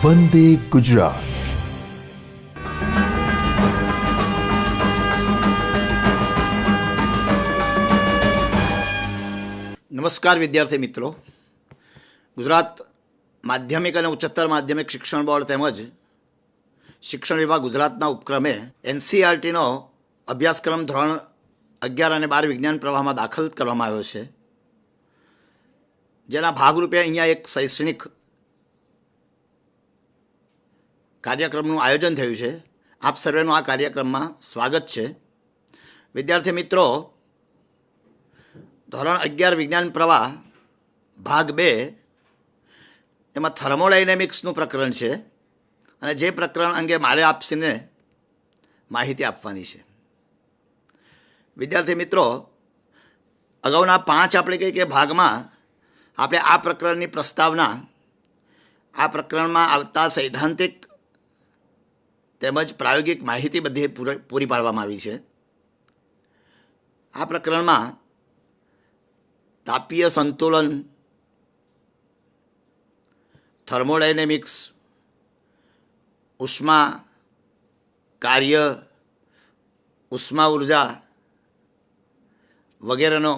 વંદે ગુજરાત. નમસ્કાર વિદ્યાર્થી મિત્રો. ગુજરાત માધ્યમિક અને ઉચ્ચતર માધ્યમિક શિક્ષણ બોર્ડ તેમજ શિક્ષણ વિભાગ ગુજરાતના ઉપક્રમે એનસીઈઆરટીનો અભ્યાસક્રમ ધોરણ 11 અને 12 વિજ્ઞાન પ્રવાહમાં દાખલ કરવામાં આવ્યો છે, જેના ભાગરૂપે અહીંયા એક શૈક્ષણિક કાર્યક્રમનું આયોજન થયું છે. આપ સર્વેનું આ કાર્યક્રમમાં સ્વાગત છે. વિદ્યાર્થી મિત્રો, ધોરણ 11 વિજ્ઞાન પ્રવાહ ભાગ 2 એમાં થર્મોડાયનેમિક્સનું પ્રકરણ છે અને જે પ્રકરણ અંગે મારે આપને માહિતી આપવાની છે. વિદ્યાર્થી મિત્રો, અગાઉના 5 આપણે કહીએ કે ભાગમાં આપણે આ પ્રકરણની પ્રસ્તાવના, આ પ્રકરણમાં આવતા સૈદ્ધાંતિક તેમજ પ્રાયોગિક માહિતી બધી પૂરી પાડવામાં આવી છે. આ પ્રકરણમાં તાપીય સંતુલન, થર્મોડાયનેમિક્સ, ઉષ્મા કાર્ય, ઉષ્મા ઉર્જા વગેરેનો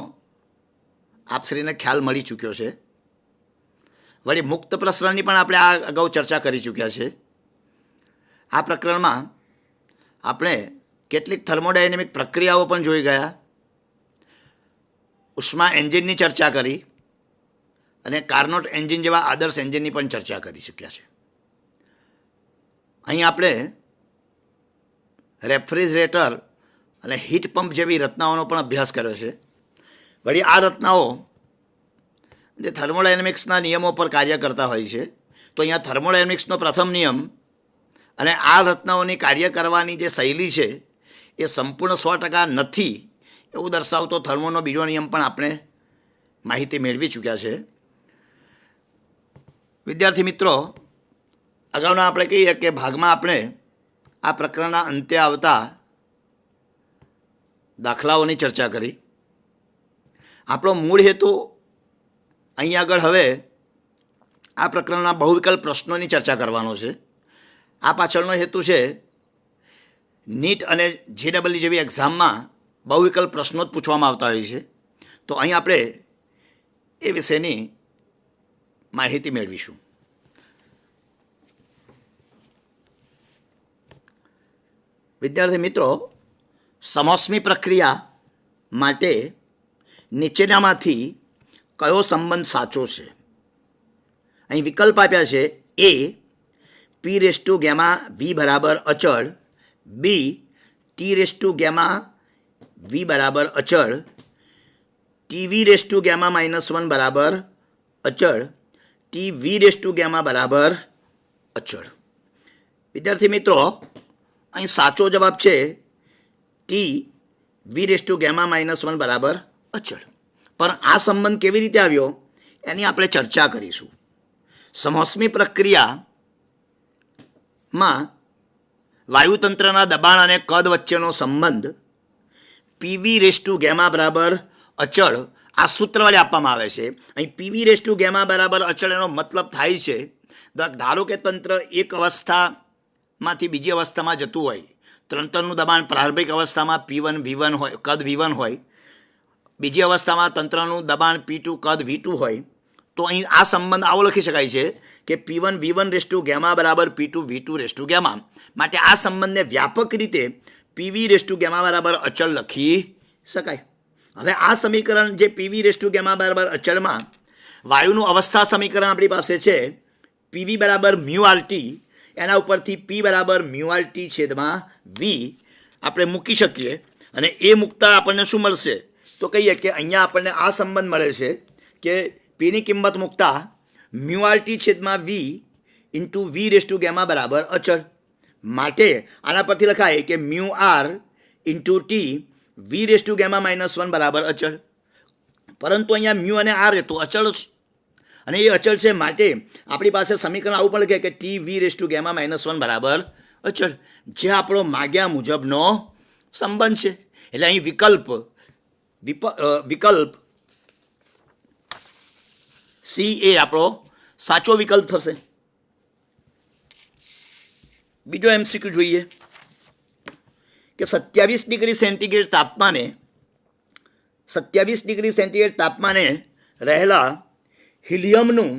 આપશ્રીને ખ્યાલ મળી ચૂક્યો છે. વળી મુક્ત પ્રસરણની પણ આપણે આ અગાઉ ચર્ચા કરી ચૂક્યા છે. આ પ્રકરણમાં આપણે કેટલીક થર્મોડાયનેમિક પ્રક્રિયાઓ પણ જોઈ ગયા, ઉષ્મા એન્જિનની ચર્ચા કરી અને કાર્નોટ એન્જિન જેવા આદર્શ એન્જિનની પણ ચર્ચા કરી શક્યા છે. અહીં આપણે રેફ્રિજરેટર અને હીટ પંપ જેવી રચનાઓનો પણ અભ્યાસ કર્યો છે. વળી આ રચનાઓ જે થર્મોડાયનેમિક્સના નિયમો પર કાર્ય કરતા હોય છે, તો અહીંયા થર્મોડાયનેમિક્સનો પ્રથમ નિયમ અને આ રચનાઓની કાર્ય કરવાની જે શૈલી છે એ સંપૂર્ણ 100% નથી એવું દર્શાવતો થર્મોનો બીજો નિયમ પણ આપણે માહિતી મેળવી ચૂક્યા છે. વિદ્યાર્થી મિત્રો, અગાઉના આપણે કહીએ કે ભાગમાં આપણે આ પ્રકરણના અંતે આવતા દાખલાઓની ચર્ચા કરી. આપણો મૂળ હેતુ અહીં આગળ હવે આ પ્રકરણના બહુવિકલ્પ પ્રશ્નોની ચર્ચા કરવાનો છે. આ પાછળનો હેતુ છે નીટ અને જેડબલઈ જેવી એક્ઝામમાં બહુવિકલ્પ પ્રશ્નો જ પૂછવામાં આવતા હોય છે, તો અહીં આપણે એ વિશેની માહિતી મેળવીશું. વિદ્યાર્થી મિત્રો, સમોષ્મી પ્રક્રિયા માટે નીચેનામાંથી કયો સંબંધ સાચો છે? અહીં વિકલ્પ આપ્યા છે: A P raise to gamma V બરાબર અચળ, B T raise to gamma V બરાબર અચળ, ટીવી રેસ ટુ ગેમા -1 બરાબર અચળ, T V raise to gamma બરાબર અચળ. વિદ્યાર્થી મિત્રો, અહીં સાચો જવાબ છે T V raise to gamma -1 બરાબર અચળ. પણ આ સંબંધ કેવી રીતે આવ્યો એની આપણે ચર્ચા કરીશું. સમોષ્મી પ્રક્રિયામાં વાયુતંત્રના દબાણ અને કદ વચ્ચેનો સંબંધ પીવી રેસ ટુ ગેમા બરાબર અચળ આ સૂત્ર વડે આપવામાં આવે છે. અહીં પીવી રેસ ટુ ગેમા બરાબર અચળ એનો મતલબ થાય છે, ધારો કે તંત્ર એક અવસ્થામાંથી બીજી અવસ્થામાં જતું હોય, તંત્રનું દબાણ પ્રારંભિક અવસ્થામાં P1 V1 હોય, કદ V1 હોય, બીજી અવસ્થામાં તંત્રનું દબાણ P2 કદ V2 હોય, તો અહીં આ સંબંધ આવો લખી શકાય છે કે P1 V1 race to gamma બરાબર P2 V2 race to gamma. માટે આ સંબંધને વ્યાપક રીતે પીવી રેસ ટુ ગેમા બરાબર અચળ લખી શકાય. હવે આ સમીકરણ જે પીવી રેસ ટુ ગેમા બરાબર અચળમાં વાયુનું અવસ્થા સમીકરણ આપણી પાસે છે પીવી બરાબર મ્યુ આરટી, એના ઉપરથી પી બરાબર મ્યુ આરટી છેદમાં વી આપણે મૂકી શકીએ અને એ મૂકતા આપણને શું મળશે? તો કહીએ કે અહીંયા આપણને આ સંબંધ મળે છે કે પીની કિંમત મૂકતા મ્યુ આરટી છેદમાં V into V raise to gamma બરાબર અચળ. માટે આના પરથી લખાય કે mu R into T V raise to gamma -1 બરાબર અચળ. પરંતુ અહીંયા મ્યુ અને આર એ તો અચળ અને એ અચળ છે, માટે આપણી પાસે સમીકરણ આવું પણ લખે કે T V raise to gamma -1 બરાબર અચળ, જે આપણો માગ્યા મુજબનો સંબંધ છે. એટલે અહીં વિકલ્પ સી એ આપણો સાચો વિકલ્પ થશે. બીજો MCQ જોઈએ કે 27 ડિગ્રી સેન્ટીગ્રેડ તાપમાને 27 ડિગ્રી સેન્ટીગ્રેડ તાપમાને રહેલા હિલિયમનું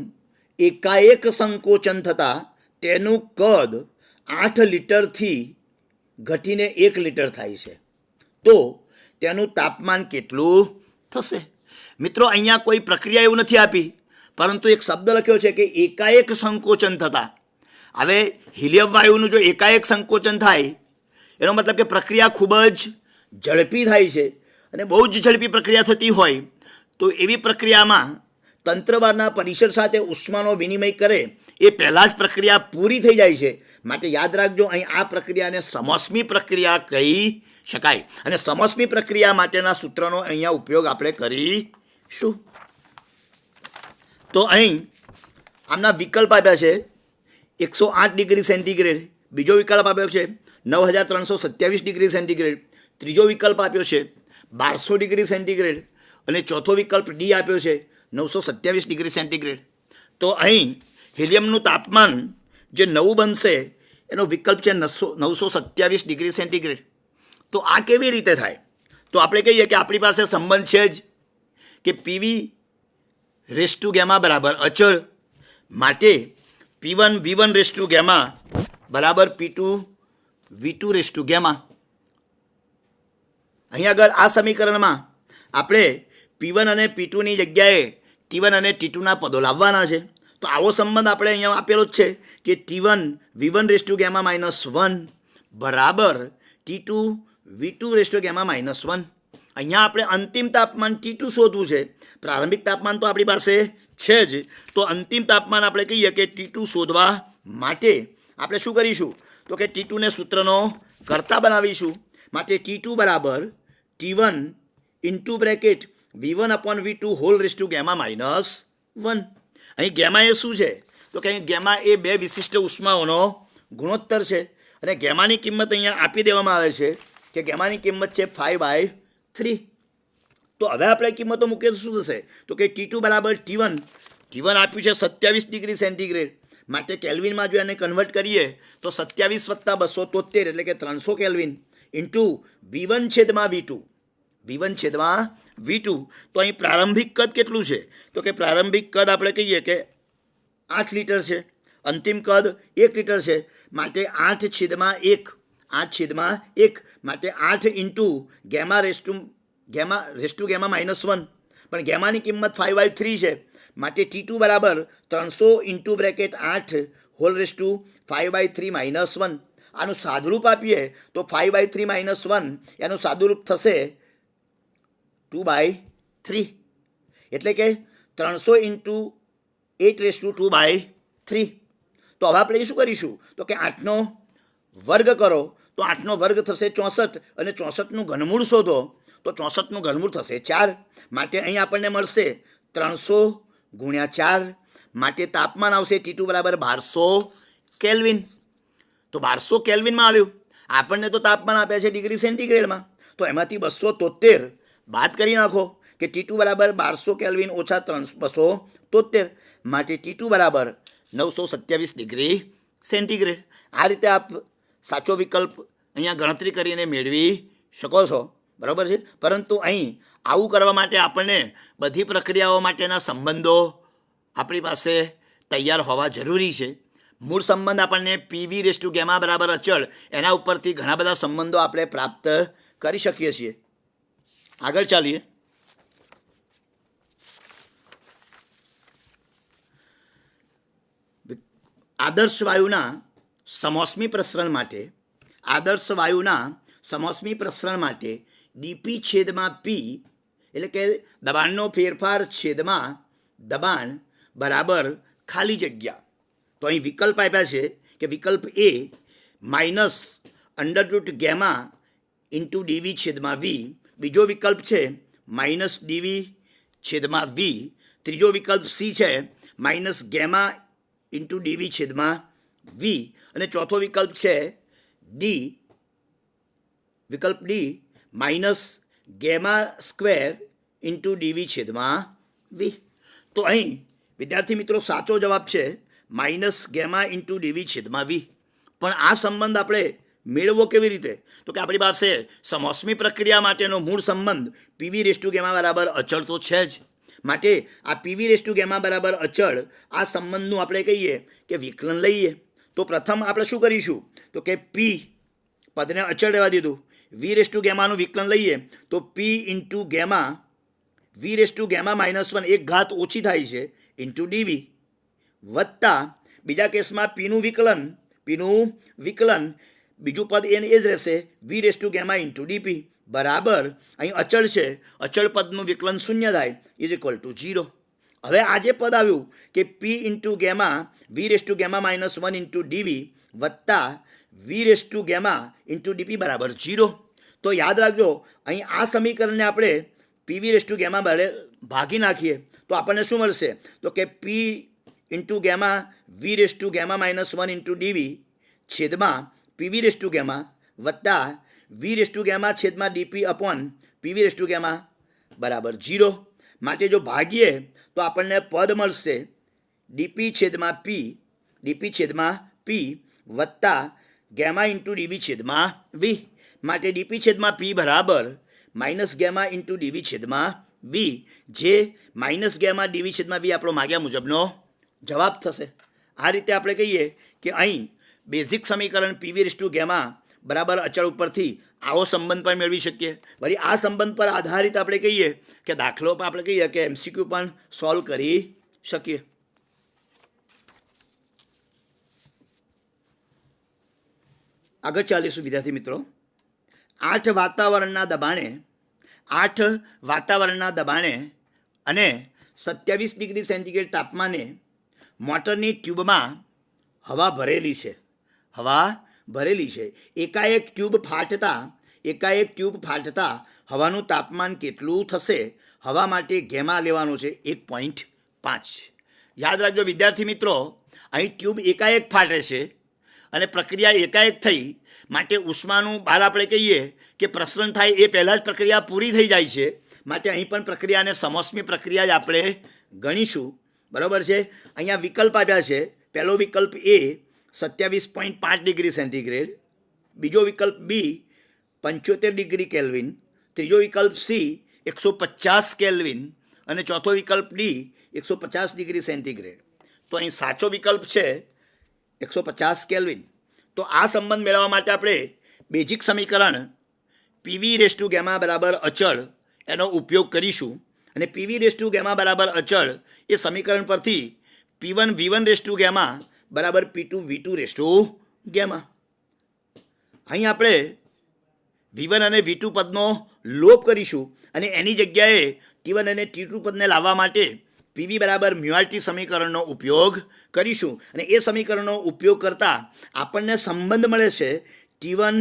એકાએક સંકોચન થતાં તેનું કદ 8 લિટરથી ઘટીને 1 લિટર થાય છે, તો તેનું તાપમાન કેટલું થશે? મિત્રો, અહીંયા કોઈ પ્રક્રિયા એવું નથી આપી, પરંતુ એક શબ્દ લખ્યો છે કે એકાએક સંકોચન થતાં. હવે હિલિયમ વાયુનું જો એકાએક સંકોચન થાય એનો મતલબ કે પ્રક્રિયા ખૂબ જ ઝડપી થાય છે, અને બહુ જ ઝડપી પ્રક્રિયા થતી હોય તો એવી પ્રક્રિયામાં તંત્રવારના પરિસર સાથે ઉષ્માનો વિનિમય કરે એ પહેલાં જ પ્રક્રિયા પૂરી થઈ જાય છે. માટે યાદ રાખજો, અહીં આ પ્રક્રિયાને સમોષ્મી પ્રક્રિયા કહી શકાય, અને સમોષ્મી પ્રક્રિયા માટેના સૂત્રનો અહીંયા ઉપયોગ આપણે કરીશું. તો અહીં આમના વિકલ્પ આપ્યા છે 108 ડિગ્રી સેન્ટીગ્રેડ, બીજો વિકલ્પ આપ્યો છે 9327 ડિગ્રી સેન્ટીગ્રેડ, ત્રીજો વિકલ્પ આપ્યો છે 1200 ડિગ્રી સેન્ટીગ્રેડ, અને ચોથો વિકલ્પ ડી આપ્યો છે 927 ડિગ્રી સેન્ટીગ્રેડ. તો અહીં હિલિયમનું તાપમાન જે નવું બનશે એનો વિકલ્પ છે 927 ડિગ્રી સેન્ટીગ્રેડ. તો આ કેવી રીતે થાય? તો આપણે કહીએ કે આપણી પાસે સંબંધ છે જ કે પીવી રેસ ટુ ગેમા બરાબર અચળ, માટે P1 V1 race to gamma બરાબર P2 V2 race to gamma. અહીં આગળ આ સમીકરણમાં આપણે P1 અને P2ની જગ્યાએ T1 અને T2ના પદો લાવવાના છે. તો આવો સંબંધ આપણે અહીંયા આપેલો જ છે કે T1 V1 race to gamma -1 બરાબર T2 V2 race to gamma -1. અહીંયા આપણે અંતિમ તાપમાન T2 શોધવું છે. પ્રારંભિક તાપમાન તો આપણી પાસે છે જ, તો અંતિમ તાપમાન આપણે કહીએ કે T2 શોધવા માટે આપણે શું કરીશું? તો કે T2ને સૂત્રનો કર્તા બનાવીશું. માટે T2 બરાબર T1 into bracket V1 upon V2 whole raise to gamma -1. અહીં ગેમા એ શું છે? તો કે અહીં ગેમા એ બે વિશિષ્ટ ઉષ્માઓનો ગુણોત્તર છે, અને ગેમાની કિંમત અહીંયા આપી દેવામાં આવે છે કે ગેમાની કિંમત છે 5/3. તો હવે આપણે કિંમતો મૂકીએ તો શું થશે? તો કે T2 બરાબર T1 આપ્યું છે 27 ડિગ્રી સેન્ટીગ્રેડ, માટે કેલ્વિનમાં જો એને કન્વર્ટ કરીએ તો 27 + 273 એટલે કે 300 કેલ્વિન ઇન્ટુ V1 છેદમાં V2. તો અહીં પ્રારંભિક કદ કેટલું છે? તો કે પ્રારંભિક કદ આપણે કહીએ કે 8 લિટર છે, અંતિમ કદ 1 લિટર છે, માટે 8/1 માટે 8 into gamma race to gamma -1, પણ ગેમાની કિંમત 5/3 છે, માટે T2 બરાબર 300 into bracket 8 whole raise to 5/3 -1. આનું સાદુરૂપ આપીએ તો 5/3 -1 એનું સાદુરૂપ થશે 2/3, એટલે કે 300 ઇન્ટુ 8 રેસ ટુ 2/3. તો હવે આપણે શું કરીશું? તો કે 8નો વર્ગ કરો તો 8નો વર્ગ થશે 64, અને 64નું ઘનમૂળ શોધો તો 64નું ઘનમૂળ થશે 4. માટે અહીં આપણને મળશે 300 × 4, માટે તાપમાન આવશે T2 બરાબર 1200 કેલ્વિન. તો 1200 કેલ્વિનમાં આવ્યું. આપણને તો તાપમાન આપ્યા છે ડિગ્રી સેન્ટીગ્રેડમાં, તો એમાંથી 273 બાદ કરી નાખો કે T2 બરાબર 1200 કેલ્વિન ઓછા 273, માટે T2 બરાબર 927 ડિગ્રી સેન્ટીગ્રેડ. આ રીતે આપ સાચો વિકલ્પ અહીંયા ગણતરી કરીને મેળવી શકો છો, બરાબર છે. પરંતુ અહીં આવું કરવા માટે આપણને બધી પ્રક્રિયાઓ માટેના સંબંધો આપણી પાસે તૈયાર હોવા જરૂરી છે. મૂળ સંબંધ આપણને પીવી રેસ ટુ ગેમા બરાબર અચળ, એના ઉપરથી ઘણા બધા સંબંધો આપણે પ્રાપ્ત કરી શકીએ છીએ. આગળ ચાલીએ. આદર્શ વાયુના સમોષ્મી પ્રસરણ માટે dP/P એટલે કે દબાણનો ફેરફાર છેદમાં દબાણ બરાબર ખાલી જગ્યા. તો અહીં વિકલ્પ આપ્યા છે કે વિકલ્પ A -√γ ઇન્ટુ dV/V, બીજો વિકલ્પ છે -dV/V, ત્રીજો વિકલ્પ C છે -γ ઇન્ટુ dV/V, અને ચોથો વિકલ્પ છે વિકલ્પ D -γ² ઇન્ટુ dV/V. તો અહીં વિદ્યાર્થી મિત્રો સાચો જવાબ છે -γ ઇન્ટુ dV/V. પણ આ સંબંધ આપણે મેળવવો કેવી રીતે? તો કે આપણી પાસે સમોષ્મી પ્રક્રિયા માટેનો મૂળ સંબંધ પીવી રેસ ટુ ગેમા બરાબર અચળ તો છે જ. માટે આ પીવી રેસ ટુ ગેમા બરાબર અચળ આ સંબંધનું આપણે કહીએ કે વિકલન લઈએ. તો પ્રથમ આપણે શું કરીશું? તો કે પી પદને અચળ રહેવા દીધું. વી રેસ ટુ ગેમાનું વિકલન લઈએ તો P into gamma V raise to gamma -1 એક ઘાત ઓછી થાય છે ઇન્ટુ ડીવી વત્તા બીજા કેસમાં પીનું વિકલન બીજું પદ એને એ જ રહેશે V raise to gamma into DP બરાબર અહીં અચળ છે, અચળ પદનું વિકલન શૂન્ય થાય ઇઝ ઇક્વલ ટુ 0. હવે આ જે પદ આવ્યું કે P into gamma V raise to gamma -1 into DV વત્તા V raise to gamma into DP બરાબર 0. તો યાદ રાખજો અહીં આ સમીકરણને આપણે પીવી રેસ ટુ ગેમા વડે ભાગી નાખીએ તો આપણને શું મળશે? તો કે P into gamma V raise to gamma -1 into D V છેદમાં પીવી રેસ ટુ ગેમા વત્તા વી રેસ ટુ ગેમા છેદમાં D P upon P V raise to gamma બરાબર 0. માટે જો ભાગીએ તો આપણને પદ મળશે ડીપી છેદમાં પી વત્તા ગેમા ઇન્ટુ ડીવી છેદમાં વી. માટે ડીપી છેદમાં પી બરાબર માઇનસ ગેમા ઇન્ટુ ડીવી છેદમાં વી, જે માઇનસ ગેમા ડીવી છેદમાં વી આપણો માગ્યા મુજબનો જવાબ થશે. આ રીતે આપણે કહીએ કે અહીં બેઝિક સમીકરણ પીવી રેસ ટુ ગેમા બરાબર અચળ ઉપરથી આવો સંબંધ પણ મેળવી શકીએ. વળી આ સંબંધ પર આધારિત આપણે કહીએ કે દાખલો પણ આપણે કહીએ કે એમસીક્યુ પણ સોલ્વ કરી શકીએ. આગળ ચાલીશું વિદ્યાર્થી મિત્રો. 8 વાતાવરણના દબાણે અને 27 ડિગ્રી સેન્ટીગ્રેડ તાપમાને મોટરની ટ્યુબમાં હવા ભરેલી છે. એકાએક ટ્યુબ ફાટતા હવાનું તાપમાન કેટલું થશે? હવા માટે ગેમા લેવાનો છે 1.5. યાદ રાખજો વિદ્યાર્થી મિત્રો, અહીં ટ્યુબ એકાએક ફાટે છે અને પ્રક્રિયા એકાએક થઈ માટે ઉષ્માનું બહાર આપણે કહીએ કે પ્રસરણ થાય એ પહેલાં જ પ્રક્રિયા પૂરી થઈ જાય છે. માટે અહીં પણ પ્રક્રિયાને સમોષ્મી પ્રક્રિયા જ આપણે ગણીશું. બરાબર છે. અહીંયા વિકલ્પ આપ્યા છે. પહેલો વિકલ્પ એ 27.5 ડિગ્રી સેન્ટીગ્રેડ, બીજો વિકલ્પ બી 75 ડિગ્રી કેલ્વિન, ત્રીજો વિકલ્પ સી 150 કેલ્વિન અને ચોથો વિકલ્પ ડી 150 ડિગ્રી સેન્ટીગ્રેડ. તો અહીં સાચો વિકલ્પ છે 150 કેલ્વિન. તો આ સંબંધ મેળવવા માટે આપણે બેઝિક સમીકરણ પીવી રેસ ટુ ગેમા બરાબર અચળ એનો ઉપયોગ કરીશું. અને પીવી રેસ ટુ ગેમા બરાબર અચળ એ સમીકરણ પરથી P1 V1 race to gamma બરાબર P2 V2 race to gamma. અહીં આપણે V1 અને V2 પદનો લોપ કરીશું અને એની જગ્યાએ T1 અને T2 પદને લાવવા માટે પીવી બરાબર મ્યુઆરટી સમીકરણનો ઉપયોગ કરીશું. અને એ સમીકરણનો ઉપયોગ કરતાં આપણને સંબંધ મળે છે T1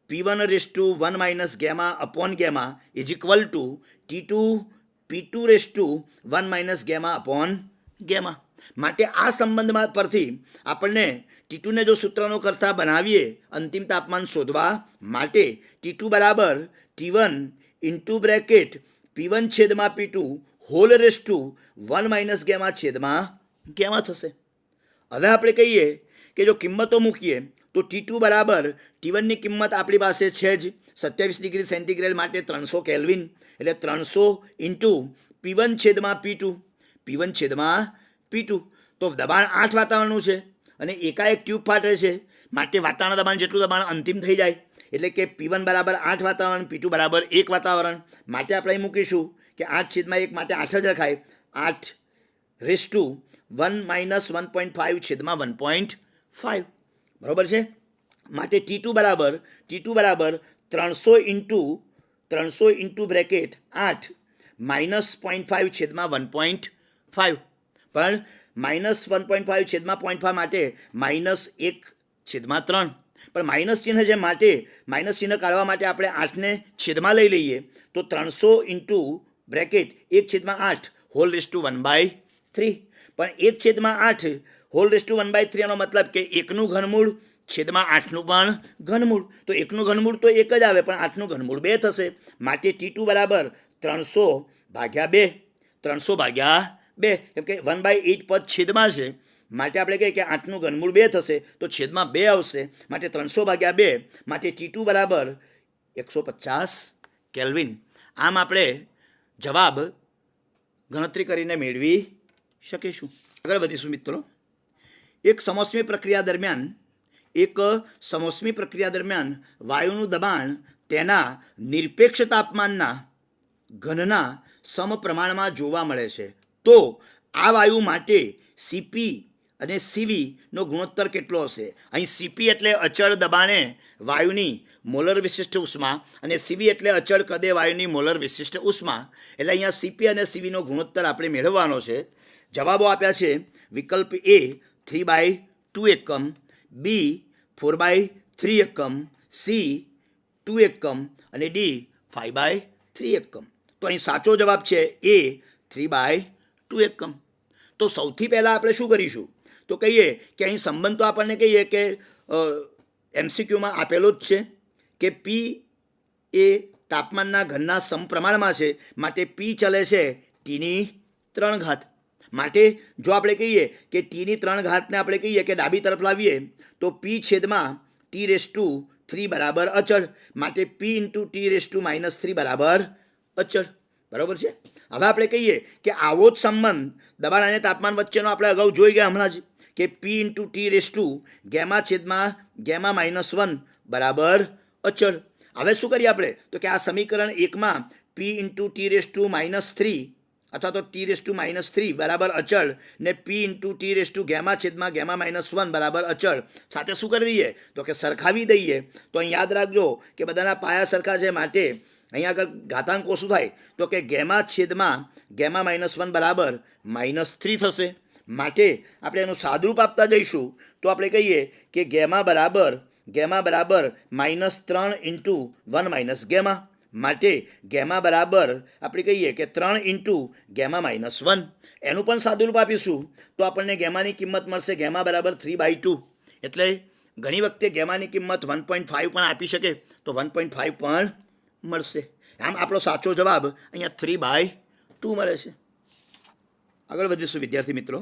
P1 race to 1 minus gamma upon gamma is equal two T2 P2 race to 1 minus gamma upon gamma. માટે આ સંબંધમાં પરથી આપણને T2ને જો સૂત્રનો કરતા બનાવીએ અંતિમ તાપમાન શોધવા માટે T2 બરાબર T1 ઇન્ટુ બ્રેકેટ P1 છેદમાં P2 whole raise to 1 minus gamma છેદમાં ગેમા થશે. હવે આપણે કહીએ કે જો કિંમતો મૂકીએ તો T2 બરાબર T1ની કિંમત આપણી પાસે છે જ 27 ડિગ્રી સેન્ટીગ્રેડ માટે 300 કેલ્વિન, એટલે 300 ઇન્ટુ P1 છેદમાં P2. તો દબાણ 8 વાતાવરણનું છે અને એકાએક ટ્યુબ ફાટે છે માટે વાતાવરણ દબાણ જેટલું દબાણ અંતિમ થઈ જાય. એટલે કે P1 બરાબર 8 વાતાવરણ, P2 બરાબર 1 વાતાવરણ. માટે આપણે અહીં મૂકીશું કે 8/1 માટે 8 જ રખાય. 8 રેસ ટુ 1 માઇનસ 1.5 છેદમાં 1.5. બરાબર છે. માટે T2 બરાબર 300 ઇન્ટુ બ્રેકેટ 8 માઇનસ 0.5 છેદમાં 1.5. પણ માઇનસ 1.5 છેદમાં 0.5 માટે -1/3. પણ માઇનસ ચિહ્ન છે માટે માઇનસ ચિહ્ન કાઢવા માટે આપણે 8ને છેદમાં લઈ લઈએ તો 300 into bracket 1/8 whole raise to 1/3. પણ 1/8 હોલ રેસ ટુ 1/3 એનો મતલબ કે 1નું ઘનમૂળ છેદમાં 8નું પણ ઘનમૂળ. તો 1નું ઘનમૂળ તો 1 જ આવે પણ 8નું ઘનમૂળ 2 થશે. માટે T2 બરાબર 300/2. કેમ કે 1/8 પદ છેદમાં છે માટે આપણે કહીએ કે 8નું ઘનમૂળ 2 થશે તો છેદમાં 2 આવશે, માટે 300/2, માટે T2 બરાબર 150 કેલ્વિન. આમ આપણે જવાબ ગણતરી કરીને મેળવી શકીશું. આગળ વધીશું મિત્રો. એક સમોષ્મી પ્રક્રિયા દરમિયાન વાયુનું દબાણ તેના નિરપેક્ષ તાપમાનના ઘનના સમપ્રમાણમાં જોવા મળે છે. તો આ વાયુ માટે સીપી અને સીવીનો ગુણોત્તર કેટલો હશે? અહીં સીપી એટલે અચળ દબાણે વાયુની મોલર વિશિષ્ટ ઉષ્મા અને સીવી એટલે અચળ કદે વાયુની મોલર વિશિષ્ટ ઉષ્મા. એટલે અહીંયા સીપી અને સીવીનો ગુણોત્તર આપણે મેળવવાનો છે. જવાબો આપ્યા છે. વિકલ્પ એ 3/2 એકમ, બી 4/3 એકમ, સી 2 એકમ અને ડી 5/3 એકમ. તો અહીં સાચો જવાબ છે એ 3/2 એકમ. તો સૌથી પહેલાં આપણે શું કરીશું તો કહીએ કે અહીં સંબંધ તો આપણને કહીએ કે એમસીક્યુમાં આપેલો જ છે કે પી એ તાપમાનના ઘનના સમપ્રમાણમાં છે, માટે પી ચલે છે ટીની 3 ઘાત. માટે જો આપણે કહીએ કે ટીની 3 ઘાતને આપણે કહીએ કે ડાબી તરફ લાવીએ તો પી છેદમાં T3 બરાબર અચળ, માટે પી ઇન્ટુ T−3 બરાબર અચળ. બરાબર છે. હવે આપણે કહીએ કે આવો જ સંબંધ દબાણ અને તાપમાન વચ્ચેનો આપણે અગાઉ જોઈ ગયા હમણાં જ કે પી ઇન્ટુ T છેદમાં γ-1 બરાબર અચળ. હવે શું કરીએ આપણે તો કે આ સમીકરણ 1માં પી ઇન્ટુ T−3 અથવા તો T−3 બરાબર અચળ ને પી ઇન્ટુ T છેદમાં γ-1 બરાબર અચળ સાથે શું કરી દઈએ તો કે સરખાવી દઈએ. તો અહીં યાદ રાખજો કે બધાના પાયા સરખા છે, માટે અહીંયા આગળ ઘાતાંકો શું થાય તો કે ગેમા છેદમાં γ-1 બરાબર -3 થશે. માટે આપણે એનું સાદરૂપ આપતા જઈશું તો આપણે કહીએ કે ગેમા બરાબર -3 ઇન્ટુ 1 - ગેમા, માટે ગેમા બરાબર આપણે કહીએ કે 3 ઇન્ટુ γ-1. એનું પણ સાદુરૂપ આપીશું તો આપણને ગેમાની કિંમત મળશે ગેમા બરાબર 3/2. એટલે ઘણી વખતે ગેમાની કિંમત 1.5 પણ આપી શકે તો 1.5 પણ મળશે. આમ આપણો સાચો જવાબ અહીંયા 3/2 મળે છે. આગળ વધીશું વિદ્યાર્થી મિત્રો.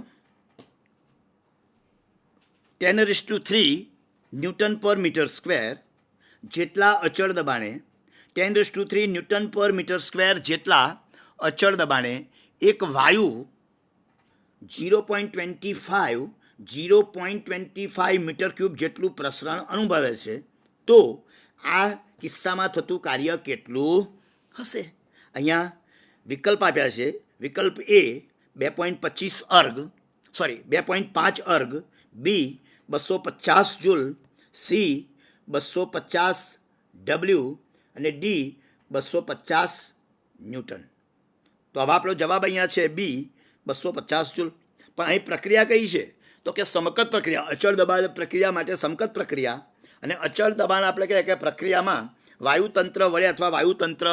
10⁻³ ન્યૂટન પર મીટર સ્ક્વેર જેટલા અચળ દબાણે 10⁻³ ન્યૂટન પર મીટર સ્ક્વેર જેટલા અચળ દબાણે એક વાયુ 0.25 મીટર ક્યુબ જેટલું પ્રસરણ અનુભવે છે. તો આ કિસ્સામાં થતું કાર્ય કેટલું હશે? અહીંયા વિકલ્પ આપ્યા છે. વિકલ્પ એ 2.5 અર્ગ, બી 250 જૂલ, સી 250 ડબલ્યુ અને ડી 250 ન્યૂટન. તો હવે આપણો જવાબ અહીંયા છે બી 250 જૂલ. પણ અહીં પ્રક્રિયા કઈ છે તો કે સમકત પ્રક્રિયા, અચળ દબાણ પ્રક્રિયા માટે સમકત પ્રક્રિયા. અને અચળ દબાણ આપણે કહીએ કે પ્રક્રિયામાં વાયુતંત્ર વડે અથવા વાયુતંત્ર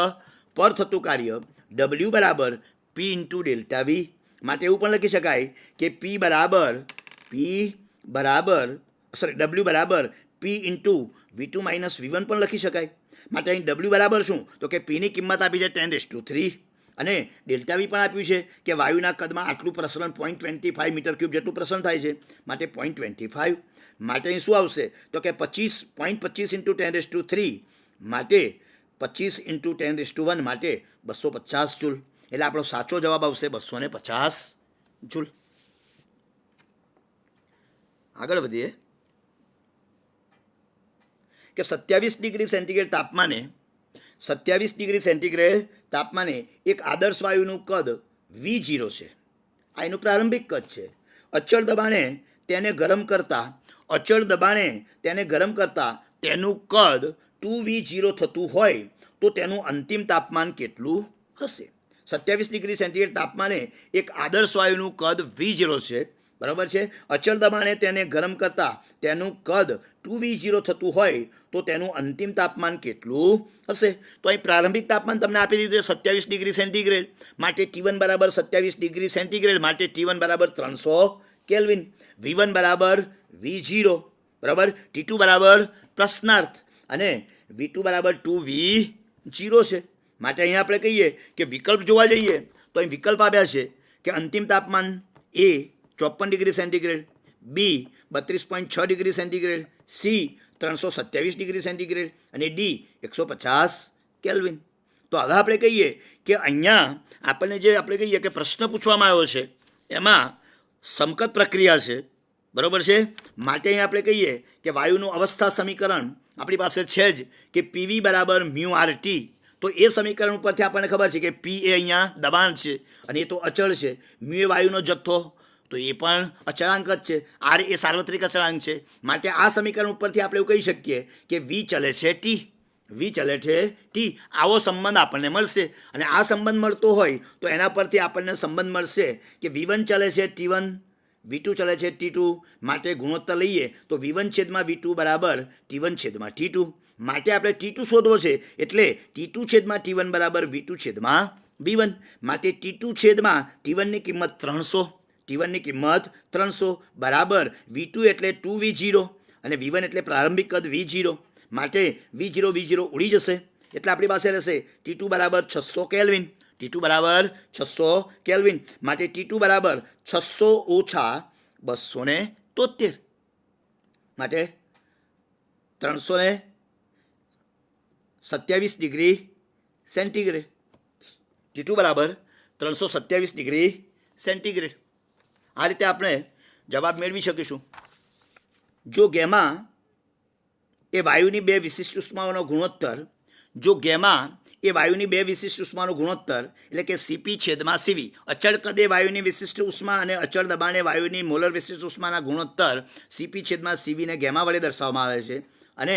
પર થતું કાર્ય ડબલ્યુ બરાબર પી ઇન્ટુ ડેલ્ટા વી. માટે એવું પણ લખી શકાય કે ડબલ્યુ બરાબર પી ઇન્ટુ V2 - V1 પણ લખી શકાય. માટે અહીં ડબલ્યુ બરાબર શું તો કે પીની કિંમત આપી છે 10⁻³ અને ડેલ્ટા વી પણ આપ્યું છે કે વાયુના કદમાં આટલું પ્રસરણ 0.25 મીટર ક્યુબ જેટલું પ્રસરણ થાય છે, માટે 0.25. માટે અહીં શું આવશે તો કે 0.25 ઇન્ટુ 10⁻³ માટે 25 ઇન્ટુ 10⁻1 માટે 250 જૂલ. એટલે આપણો સાચો જવાબ આવશે 250 જૂલ. આગળ વધીએ કે 27 ડિગ્રી સેન્ટીગ્રેડ તાપમાને એક આદર્શ વાયુનું કદ V0 છે. આ એનું પ્રારંભિક કદ છે. અચળ દબાણે તેને ગરમ કરતા તેનું કદ 2V0 થતું હોય તો તેનું અંતિમ તાપમાન કેટલું હશે? 27 ડિગ્રી સેન્ટીગ્રેડ તાપમાને એક આદર્શ વાયુનું કદ V0 છે, બરાબર છે. અચળ દબાણે તેને ગરમ કરતા તેનું કદ 2V0 થતું હોય તો તેનું અંતિમ તાપમાન કેટલું હશે? તો અહીં પ્રારંભિક તાપમાન તમને આપી દીધું છે 27 ડિગ્રી સેન્ટીગ્રેડ, માટે T1 બરાબર 27 ડિગ્રી સેન્ટીગ્રેડ, માટે T1 બરાબર 300 કેલ્વિન, V1 બરાબર V0 બરાબર, T2 બરાબર પ્રશ્નાર્થ અને V2 બરાબર 2V0 છે. માટે અહીંયા આપણે કહીએ કે વિકલ્પ જોવા જઈએ તો અહીં વિકલ્પ આપ્યા છે કે અંતિમ તાપમાન એ 54 ડિગ્રી સેન્ટીગ્રેડ, બી 32.6 degree centigrade, C 327 degree centigrade અને ડી 150 કેલ્વિન. તો હવે આપણે કહીએ કે અહીંયા આપણને જે આપણે કહીએ કે પ્રશ્ન પૂછવામાં આવ્યો છે એમાં સમકત પ્રક્રિયા છે, બરાબર છે. માટે અહીં આપણે કહીએ કે વાયુનું અવસ્થા સમીકરણ આપણી પાસે છે જ કે પીવી બરાબર મ્યુ આર ટી. તો એ સમીકરણ ઉપરથી આપણને ખબર છે કે પી એ અહીંયા દબાણ છે અને એ તો અચળ છે, મ્યુ એ વાયુનો જથ્થો તો એ પણ અચળાંક જ છે, આર એ સાર્વત્રિક અચળાંક છે. માટે આ સમીકરણ ઉપરથી આપણે એવું કહી શકીએ કે વી ચલે છે ટી, વી ચલે છે ટી. આવો સંબંધ આપણને મળશે અને આ સંબંધ મળતો હોય તો એના પરથી આપણને સંબંધ મળશે કે V1 ચલે છે T1, V2 ચલે છે T2. માટે ગુણોત્તર લઈએ તો V1 છેદમાં V2 બરાબર T1 છેદમાં T2. માટે આપણે T2 શોધવો છે એટલે T2 છેદમાં T1 બરાબર V2 છેદમાં V1. માટે T2 છેદમાં T1ની કિંમત 300, T1ની કિંમત 300 બરાબર V2 એટલે 2V0 અને V1 એટલે પ્રારંભિક કદ V0. માટે V0 ઉડી જશે એટલે આપણી પાસે રહેશે T2 બરાબર 600 કેલ્વિન, T2 બરાબર 600 કેલ્વિન. માટે T2 બરાબર 600 ઓછા 273. માટે 327 ડિગ્રી સેન્ટીગ્રેડ, T2 બરાબર 327 ડિગ્રી સેન્ટીગ્રેડ. આ રીતે આપણે જવાબ મેળવી શકીશું. જો ગેમા એ વાયુની બે વિશિષ્ટ ઉષ્માઓનો ગુણોત્તર, જો ગેમા એ વાયુની બે વિશિષ્ટ ઉષ્માનો ગુણોત્તર એટલે કે સીપી છેદમાં સીવી, અચળ કદે વાયુની વિશિષ્ટ ઉષ્મા અને અચળ દબાણે વાયુની મોલર વિશિષ્ટ ઉષ્માના ગુણોત્તર સીપી છેદમાં સીવીને ગેમા વડે દર્શાવવામાં આવે છે અને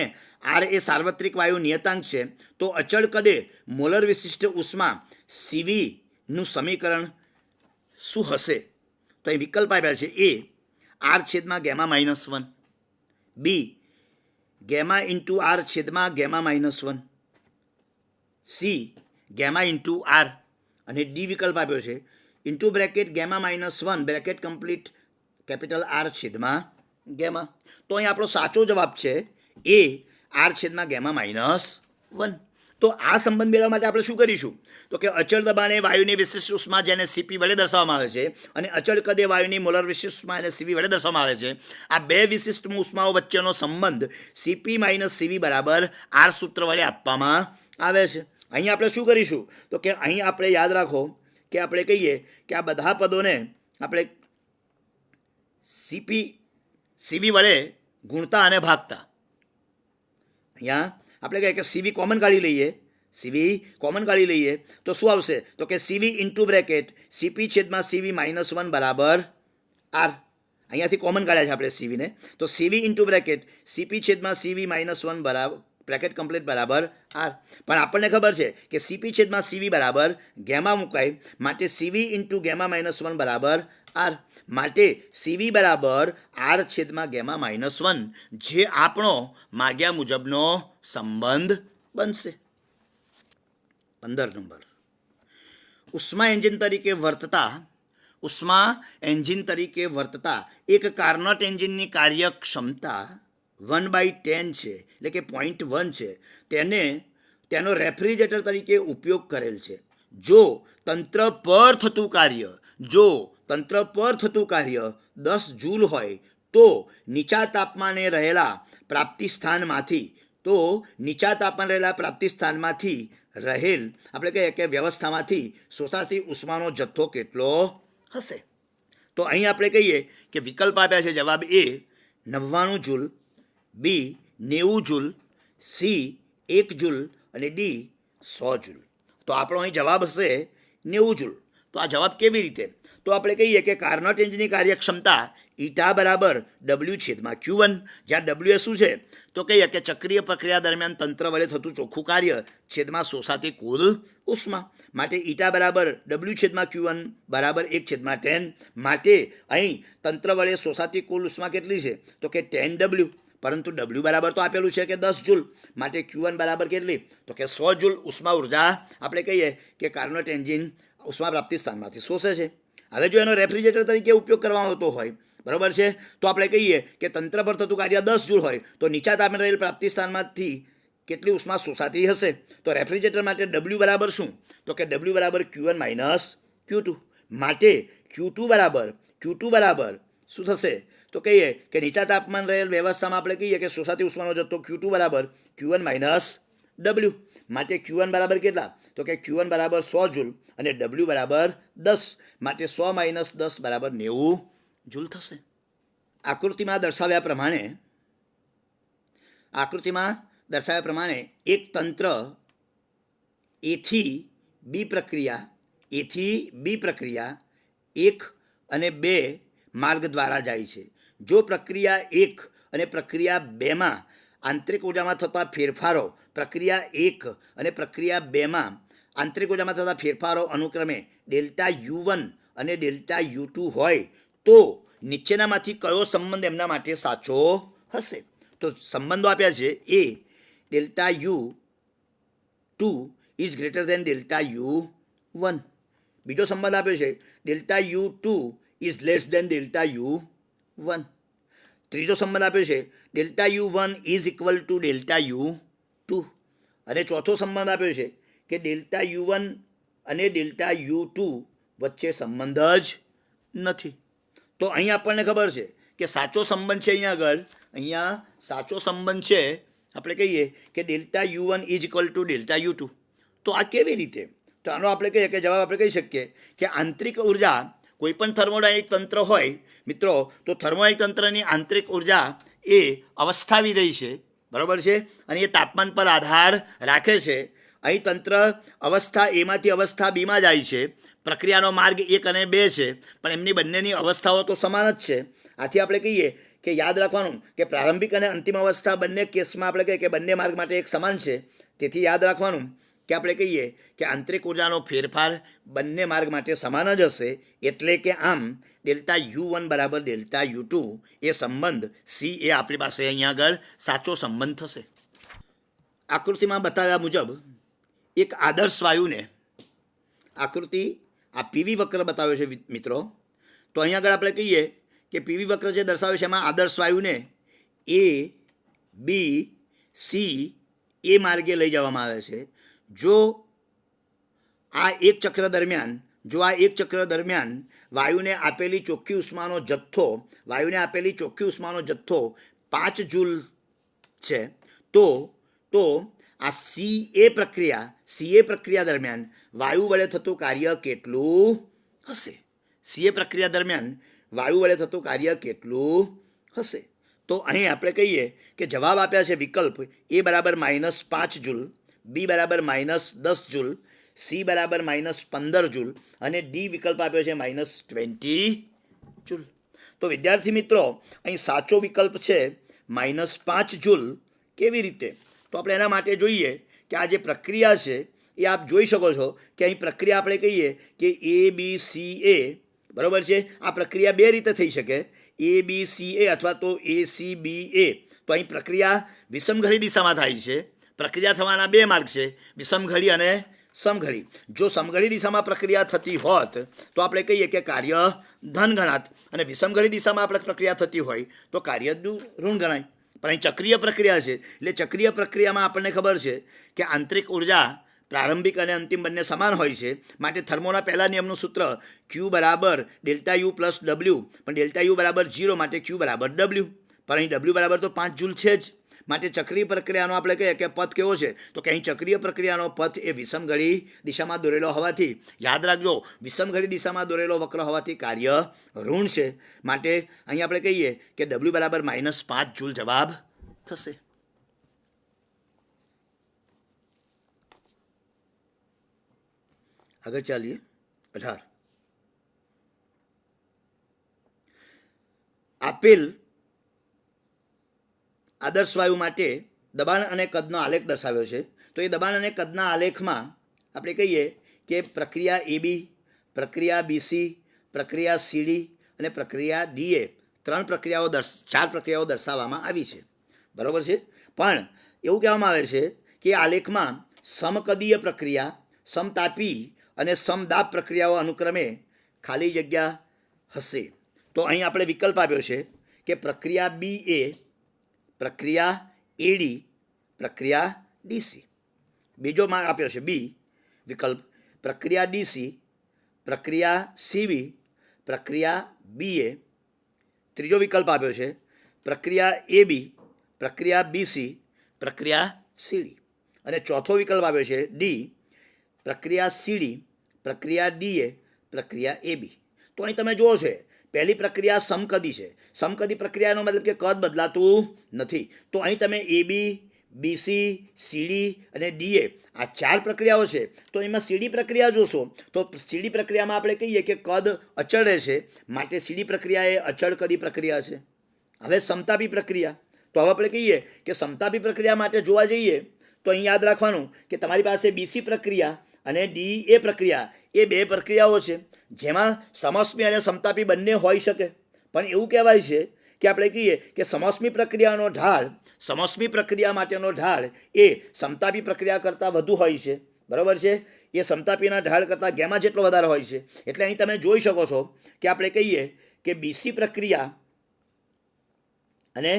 આર એ સાર્વત્રિક વાયુ નિયતાંક છે, તો અચળ કદે મોલર વિશિષ્ટ ઉષ્મા સીવીનું સમીકરણ શું હશે? તો એ વિકલ્પ આપ્યા છે. એ આર છેદમાં gamma -1, B gamma into R છેદમાં gamma -1, C gamma into R અને ડી વિકલ્પ આપ્યો છે into bracket gamma -1 bracket complete capital R છેદમાં ગેમા. તો અહીં આપણો સાચો જવાબ છે એ આર છેદમાં ગેમા -1. તો આ સંબંધ મેળવવા માટે આપણે શું કરીશું? તો કે અચળ દબાણે વાયુની વિશિષ્ટ ઉષ્મા જેને સીપી વડે દર્શાવવામાં આવે છે અને અચળ કદે વાયુની મોલર વિશિષ્ટ ઉષ્મા એને સીવી વડે દર્શાવવામાં આવે છે. આ બે વિશિષ્ટ ઉષ્માઓ વચ્ચેનો સંબંધ સીપી માઇનસ સીવી બરાબર આર સૂત્ર વડે આપવામાં આવે છે. અહીં આપણે શું કરીશું? તો કે અહીં આપણે યાદ રાખો કે આપણે કહીએ કે આ બધા પદોને આપણે સીવી વડે ગુણતા અને ભાગતા. અહીંયા આપણે કહીએ કે સીવી કોમન કાઢી લઈએ, સીવી કોમન કાઢી લઈએ તો શું આવશે? તો કે સીવી ઇન્ટુ બ્રેકેટ સીપી છેદમાં સીવી -1 બરાબર આર. અહીંયાથી કોમન કાઢ્યા છે આપણે સીવીને, તો સીવી ઇન્ટુ બ્રેકેટ સીપી છેદમાં સીવી -1 બરાબર બ્રેકેટ કમ્પ્લીટ બરાબર આર. પણ આપણને ખબર છે કે સીપી છેદમાં સીવી બરાબર ગેમા મુકાય, માટે સીવી ઇન્ટુ ગેમા -1 બરાબર આર. માટે સીવી બરાબર આર છેદમાં ગેમા -1 જે આપણો માગ્યા મુજબનો સંબંધ બનશે. 15 નંબર, ઉષ્મા એન્જિન તરીકે વર્તતા એક કાર્નોટ એન્જિનની કાર્યક્ષમતા 1/10 છે, એટલે કે 0.1 છે. તેનો રેફ્રિજરેટર તરીકે ઉપયોગ કરેલ છે. જો તંત્ર પર થતું કાર્ય 10 જૂલ હોય તો નીચા તાપમાને રહેલા પ્રાપ્તિ સ્થાનમાંથી રહેલ આપણે કહીએ કે વ્યવસ્થામાંથી શોષાતી ઉષ્માનો જથ્થો કેટલો હશે? તો અહીં આપણે કહીએ કે વિકલ્પ આપ્યા છે. જવાબ એ 99 જૂલ, બી 90 જૂલ, સી 1 જૂલ અને ડી 100 જૂલ. તો આપણો અહીં જવાબ હશે 90 જૂલ. તો આ જવાબ કેવી રીતે? તો આપણે કહીએ કે કાર્નોટ એન્જિનની કાર્યક્ષમતા ઈટા બરાબર ડબલ્યુ છેદમાં Q1, જ્યાં ડબલ્યુ એ શું છે? તો કહીએ કે ચક્રીય પ્રક્રિયા દરમિયાન તંત્ર વડે થતું ચોખ્ખું કાર્ય છેદમાં શોષાતી કુલ ઉષ્મા. માટે ઈટા બરાબર ડબલ્યુ છેદમાં Q1 બરાબર 1/10. માટે અહીં તંત્ર વડે શોષાતી કુલ ઉષ્મા કેટલી છે? તો કે 10W. પરંતુ W બરાબર તો આપેલું છે કે 10 જૂલ. માટે Q1 બરાબર કેટલી? તો કે 100 જૂલ ઉષ્મા ઉર્જા આપણે કહીએ કે કાર્નોટ એન્જિન ઉષ્મા પ્રાપ્તિ સ્થાનમાંથી શોષે છે. હવે જો એનો રેફ્રિજરેટર તરીકે ઉપયોગ કરવામાં આવતો હોય, બરાબર છે, તો આપણે કહીએ કે તંત્ર પર થતું કાર્ય 10 જૂલ હોય તો નીચા તાપમાને રહેલ પ્રાપ્તિ સ્થાનમાંથી કેટલી ઉષ્મા શોષાતી હશે? તો રેફ્રિજરેટર માટે W બરાબર શું? તો કે W બરાબર Q1 - Q2. માટે Q2 બરાબર શું થશે? તો કહીએ કે નીચા તાપમાન રહેલ વ્યવસ્થામાં આપણે કહીએ કે શોષાતી ઉષ્માનો જથ્થો Q2 બરાબર Q1 માઇનસ W. માટે Q1 બરાબર કેટલા? તો કે Q1 બરાબર 100 જૂલ અને W બરાબર 10. માટે 100 માઇનસ 10 બરાબર 90 જૂલ થશે. આકૃતિમાં દર્શાવ્યા પ્રમાણે એક તંત્ર એથી બી પ્રક્રિયા 1 અને 2 માર્ગ દ્વારા જાય છે. જો પ્રક્રિયા 1 અને પ્રક્રિયા 2માં આંતરિક ઉર્જામાં થતા ફેરફારો પ્રક્રિયા 1 અને પ્રક્રિયા 2માં આંતરિક ઉર્જામાં થતા ફેરફારો અનુક્રમે ડેલ્ટા U1 અને ડેલ્ટા U2 હોય તો નીચેનામાંથી કયો સંબંધ એમના માટે સાચો હશે? તો સંબંધો આપ્યા છે. એ delta U2 is greater than delta U1. બીજો સંબંધ આપ્યો છે delta U2 is less than delta U1. ત્રીજો સંબંધ આપ્યો છે delta U1 is equal to delta U2. અને ચોથો સંબંધ આપ્યો છે કે ડેલ્ટા U1 અને ડેલ્ટા U2 વચ્ચે સંબંધ જ નથી. તો અહીં આપણને ખબર છે કે સાચો સંબંધ છે અહીંયા સાચો સંબંધ છે આપણે કહીએ કે delta U1 is equal to delta U2. તો આ કેવી રીતે? તો આનો આપણે કહીએ કે જવાબ આપણે કહી શકીએ કે આંતરિક ઉર્જા કોઈપણ થર્મોડાયનેમિક તંત્ર હોય મિત્રો, તો થર્મોડાયનેમિક તંત્રની આંતરિક ઉર્જા એ અવસ્થા વિધેય છે, બરાબર છે, અને એ તાપમાન પર આધાર રાખે છે. અહીં તંત્ર અવસ્થા એમાંથી અવસ્થા બીમાં જાય છે. પ્રક્રિયાનો માર્ગ 1 અને 2 છે, પણ એમની બંનેની અવસ્થાઓ તો સમાન જ છે. આથી આપણે કહીએ કે યાદ રાખવાનું કે પ્રારંભિક અને અંતિમ અવસ્થા બંને કેસમાં આપણે કહીએ કે બંને માર્ગ માટે એક સમાન છે. તેથી યાદ રાખવાનું કે આપણે કહીએ કે આંતરિક ઉર્જાનો ફેરફાર બંને માર્ગ માટે સમાન જ હશે. એટલે કે આમ ડેલ્ટા U1 બરાબર ડેલ્ટા U2 એ સંબંધ સી એ આપણી પાસે અહીંયા આગળ સાચો સંબંધ થશે. આકૃતિમાં બતાવ્યા મુજબ એક આદર્શ વાયુને આકૃતિ આ પીવી વક્ર બતાવ્યો છે મિત્રો. તો અહીંયા આગળ આપણે કહીએ કે પીવી વક્ર જે દર્શાવ્યો છે એમાં આદર્શ વાયુને A, B, C એ માર્ગે લઈ જવામાં આવે છે. જો આ એક ચક્ર દરમિયાન વાયુને આપેલી ચોખ્ખી ઉષ્માનો જથ્થો 5 જૂલ છે, તો આ CA પ્રક્રિયા દરમિયાન વાયુ વડે થતું કાર્ય કેટલું હશે? તો અહીં આપણે કહીએ કે જવાબ આપ્યા છે વિકલ્પ A બરાબર -5 જૂલ, B બરાબર -10 જૂલ, C બરાબર -15 જૂલ અને ડી વિકલ્પ આપ્યો છે -20 જૂલ. તો વિદ્યાર્થી મિત્રો અહીં સાચો વિકલ્પ છે -5 જૂલ. કેવી રીતે? તો આપણે એના માટે જોઈએ કે આ જે પ્રક્રિયા છે એ આપ જોઈ શકો છો કે અહીં પ્રક્રિયા આપણે કહીએ કે ABCA, બરાબર છે. આ પ્રક્રિયા બે રીતે થઈ શકે, ABCA અથવા તો ACBA. તો અહીં પ્રક્રિયા વિષમઘડી દિશામાં થાય છે. પ્રક્રિયા થવાના બે માર્ગ છે, વિષમઘડી અને સમઘડી. જો સમઘડી દિશામાં પ્રક્રિયા થતી હોત તો આપણે કહીએ કે કાર્ય ધન ગણાત, અને વિષમઘડી દિશામાં આપણે પ્રક્રિયા થતી હોય તો કાર્ય ઋણ ગણાય. પણ અહીં ચક્રીય પ્રક્રિયા છે, એટલે ચક્રીય પ્રક્રિયામાં આપણને ખબર છે કે આંતરિક ઉર્જા પ્રારંભિક અને અંતિમ બંને સમાન હોય છે. માટે થર્મોના પહેલા નિયમનું સૂત્ર Q બરાબર ડેલ્ટા U પ્લસ W, પણ ડેલ્ટા U બરાબર 0 માટે Q બરાબર W. પણ અહીં W બરાબર તો 5 જૂલ છે જ. માટે ચક્રીય પ્રક્રિયાનો આપણે કહીએ કે પથ કેવો છે? તો કે અહીં ચક્રીય પ્રક્રિયાનો પથ એ વિષમઘડી દિશામાં દોરેલો હોવાથી, યાદ રાખજો, વિષમઘડી દિશામાં દોરેલો વક્ર હોવાથી કાર્ય ઋણ છે. માટે અહીં આપણે કહીએ કે W બરાબર -5 જૂલ જવાબ થશે. આગળ ચાલીએ. 18 આપેલ આદર્શ વાયુ માટે દબાણ અને કદનો આલેખ દર્શાવ્યો છે. તો એ દબાણ અને કદના આલેખમાં આપણે કહીએ કે પ્રક્રિયા AB, પ્રક્રિયા BC, પ્રક્રિયા CD અને પ્રક્રિયા DA 4 પ્રક્રિયાઓ દર્શાવવામાં આવી છે, બરાબર છે. પણ એવું કહેવામાં આવે છે કે આલેખમાં સમકદીય પ્રક્રિયા, સમતાપી અને સમદાબ પ્રક્રિયાઓ અનુક્રમે ખાલી જગ્યા હશે. તો અહીં આપણે વિકલ્પ આપ્યો છે કે પ્રક્રિયા BA, પ્રક્રિયા AD, પ્રક્રિયા DC. બીજો માર્ગ આપ્યો છે B વિકલ્પ, પ્રક્રિયા DC, પ્રક્રિયા CB, પ્રક્રિયા BA, ત્રીજો વિકલ્પ આપ્યો છે પ્રક્રિયા AB, પ્રક્રિયા BC, પ્રક્રિયા CD. અને ચોથો વિકલ્પ આપ્યો છે D, પ્રક્રિયા CD, પ્રક્રિયા DA, પ્રક્રિયા AB. તો અહીં તમે જુઓ છે પહેલી પ્રક્રિયા સમકદી છે. સમકદી પ્રક્રિયાનો મતલબ કે કદ બદલાતું નથી. તો અહીં તમે AB, BC, CD અને DA આ 4 પ્રક્રિયાઓ છે. તો એમાં CD પ્રક્રિયા જોશો તો CD પ્રક્રિયામાં આપણે કહીએ કે કદ અચળ રહેશે, માટે CD પ્રક્રિયા એ અચળ કદી પ્રક્રિયા છે. હવે સમતાપી પ્રક્રિયા, તો હવે આપણે કહીએ કે સમતાપી પ્રક્રિયા માટે જોવા જઈએ તો અહીં યાદ રાખવાનું કે તમારી પાસે BC પ્રક્રિયા અને DA પ્રક્રિયા એ 2 પ્રક્રિયાઓ છે જેમાં સમસમી અને સમતાપી બંને હોઈ શકે. પણ એવું કહેવાય છે કે આપણે કહીએ કે સમસમી પ્રક્રિયાનો ઢાળ, સમસમી પ્રક્રિયા માટેનો ઢાળ એ સમતાપી પ્રક્રિયા કરતાં વધુ હોય છે. બરાબર છે, એ સમતાપીના ઢાળ કરતાં ગેમા જેટલો વધારે હોય છે. એટલે અહીં તમે જોઈ શકો છો કે આપણે કહીએ કે BC પ્રક્રિયા અને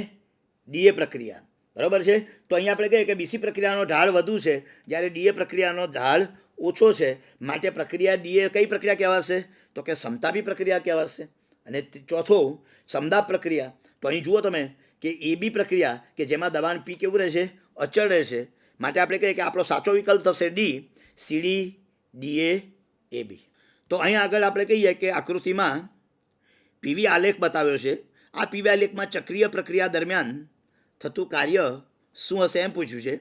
DA પ્રક્રિયા, બરાબર છે. તો અહીંયા આપણે કહીએ કે BC પ્રક્રિયાનો ઢાળ વધુ છે જ્યારે DA પ્રક્રિયાનો ઢાળ ઓછો છે, માટે પ્રક્રિયા DA કઈ પ્રક્રિયા કહેવાશે? તો કે સમતાપી પ્રક્રિયા કહેવાશે. અને ચોથો સમદાપ પ્રક્રિયા, તો અહીં જુઓ તમે કે AB પ્રક્રિયા કે જેમાં દબાણ P કેવું રહેશે? અચળ રહેશે, માટે આપણે કહીએ કે આપણો સાચો વિકલ્પ થશે D, CD, DA, AB. તો અહીં આગળ આપણે કહીએ કે આકૃતિમાં PV આલેખ બતાવ્યો છે. આ PV આલેખમાં ચક્રીય પ્રક્રિયા દરમિયાન થતું કાર્ય શું હશે એમ પૂછ્યું છે.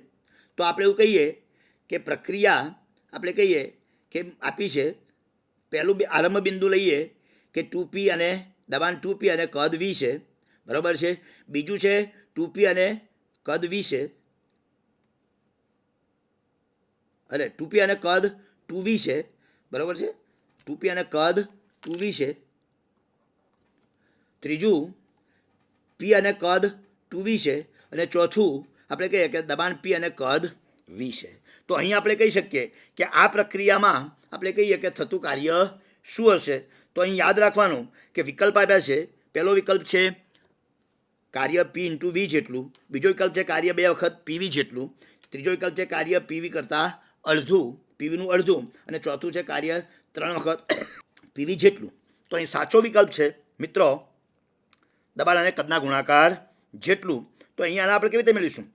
તો આપણે એવું કહીએ કે પ્રક્રિયા આપણે કહીએ કે આપી છે, પહેલું આરંભ બિંદુ લઈએ કે 2P અને દબાણ 2P અને કદ V છે, બરાબર છે. બીજું છે 2P અને કદ V છે, અરે 2P અને કદ 2V છે, બરાબર છે. 2P અને કદ 2V છે. ત્રીજું P અને કદ 2V છે અને ચોથું આપણે કહીએ કે દબાણ P અને કદ V છે. તો અહીં આપણે કહી શકીએ કે આ પ્રક્રિયામાં આપણે કહીએ કે થતું કાર્ય શું હશે. તો અહીં યાદ રાખવાનું કે વિકલ્પ આપ્યા છે. પહેલો વિકલ્પ છે કાર્ય P × V જેટલું, બીજો વિકલ્પ છે કાર્ય 2 વખત PV જેટલું, ત્રીજો વિકલ્પ છે કાર્ય PV કરતાં અડધું, PVનું અડધું, અને ચોથું છે કાર્ય 3 વખત PV જેટલું. તો અહીં સાચો વિકલ્પ છે મિત્રો દબાણ અને કદના ગુણાકાર જેટલું. તો અહીંયા આપણે કેવી રીતે મેળવીશું?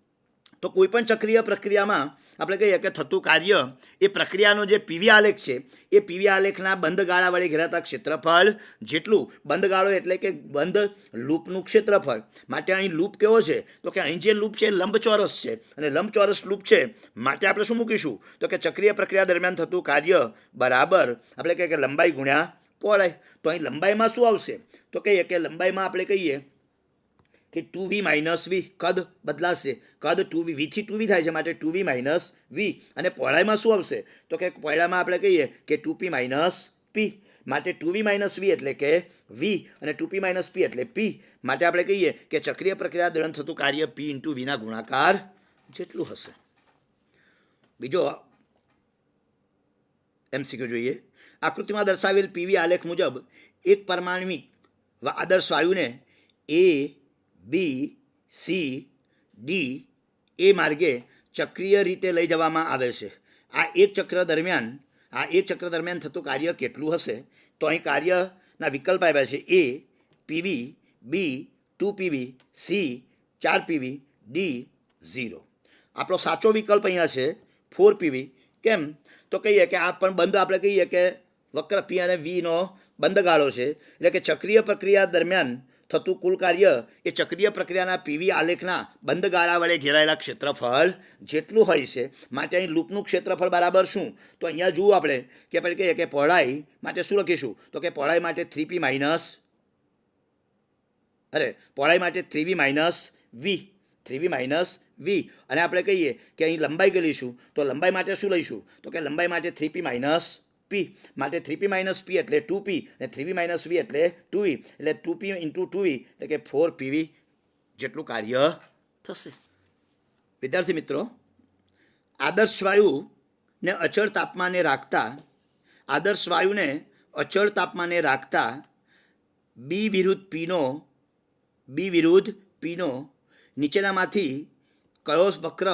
તો કોઈપણ ચક્રીય પ્રક્રિયામાં આપણે કહીએ કે થતું કાર્ય એ પ્રક્રિયાનો જે PV આલેખ છે એ PV આલેખના બંધ ગાળા વડે ઘેરાતા ક્ષેત્રફળ જેટલું. બંધ ગાળો એટલે કે બંધ લૂપનું ક્ષેત્રફળ. માટે અહીં લૂપ કેવો છે? તો કે અહીં જે લૂપ છે એ લંબચોરસ છે, અને લંબચોરસ લૂપ છે માટે આપણે શું મૂકીશું? તો કે ચક્રીય પ્રક્રિયા દરમિયાન થતું કાર્ય બરાબર આપણે કહીએ કે લંબાઈ ગુણ્યા પહોળાઈ. તો અહીં લંબાઈમાં શું આવશે? તો કહીએ કે લંબાઈમાં આપણે કહીએ કે 2V - V, કદ બદલાશે, કદ 2V, V થી 2V થાય છે માટે 2V - V. અને પહોળાઈમાં શું આવશે? તો કે પહોળાઈમાં આપણે કહીએ કે 2P - P, માટે 2V - V એટલે કે V અને 2P - P એટલે P. માટે આપણે કહીએ કે ચક્રીય પ્રક્રિયા દરમિયાન થતું કાર્ય P × V ના ગુણાકાર જેટલું હશે. બીજો MCQ જોઈએ. આકૃતિમાં દર્શાવેલ PV આલેખ મુજબ એક પરમાણ્વિક આદર્શ વાયુને A, B, C, D, A માર્ગે ચક્રીય રીતે લઈ જવામાં આવે છે. આ એક ચક્ર દરમિયાન થતું કાર્ય કેટલું હશે? તો અહીં કાર્યના વિકલ્પ આપ્યા છે A, PV, B, 2PV, C, 4PV, D, 0. આપણો સાચો વિકલ્પ અહીંયા છે 4PV. કેમ? તો કહીએ કે આ પણ બંધ આપણે કહીએ કે વક્ર P અને Vનો બંધ ગાળો છે, એટલે કે ચક્રીય પ્રક્રિયા દરમિયાન થતું કુલ કાર્ય એ ચક્રીય પ્રક્રિયાના PV આલેખના બંધ ગાળા વડે ઘેરાયેલા ક્ષેત્રફળ જેટલું હોય છે. માટે અહીં લૂપનું ક્ષેત્રફળ બરાબર શું? તો અહીંયા જુઓ આપણે કહીએ કે પહોળાઈ માટે શું લખીશું? તો કે પહોળાઈ માટે 3V - V. અને આપણે કહીએ કે અહીં લંબાઈ લઈશું તો લંબાઈ માટે શું લઈશું? તો કે લંબાઈ માટે 3P - P, માટે 3P - P એટલે 2P અને 3V - V એટલે 2V, એટલે 2P × 2V એટલે કે 4PV જેટલું કાર્ય થશે. વિદ્યાર્થી મિત્રો, આદર્શ વાયુને અચળ તાપમાને રાખતા B વિરુદ્ધ Pનો નીચેનામાંથી કયો વક્ર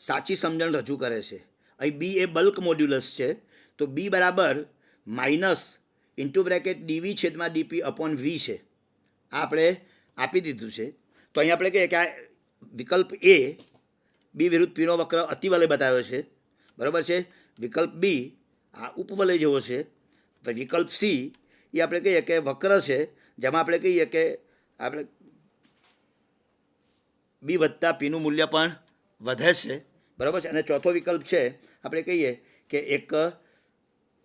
સાચી સમજણ રજૂ કરે છે? અહીં B એ બલ્ક મોડ્યુલસ છે, તો B બરાબર -(dV/dP/V) છે. આ આપણે આપી દીધું છે. તો અહીં આપણે કહીએ કે આ વિકલ્પ એ બી વિરુદ્ધ પીનો વક્ર અતિવલય બતાવ્યો છે, બરાબર છે. વિકલ્પ બી આ ઉપવલય જેવો છે. તો વિકલ્પ સી એ આપણે કહીએ કે વક્ર છે, જેમાં આપણે કહીએ કે આપણે બી વત્તા પીનું મૂલ્ય પણ વધે છે, બરાબર છે. અને ચોથો વિકલ્પ છે આપણે કહીએ કે એક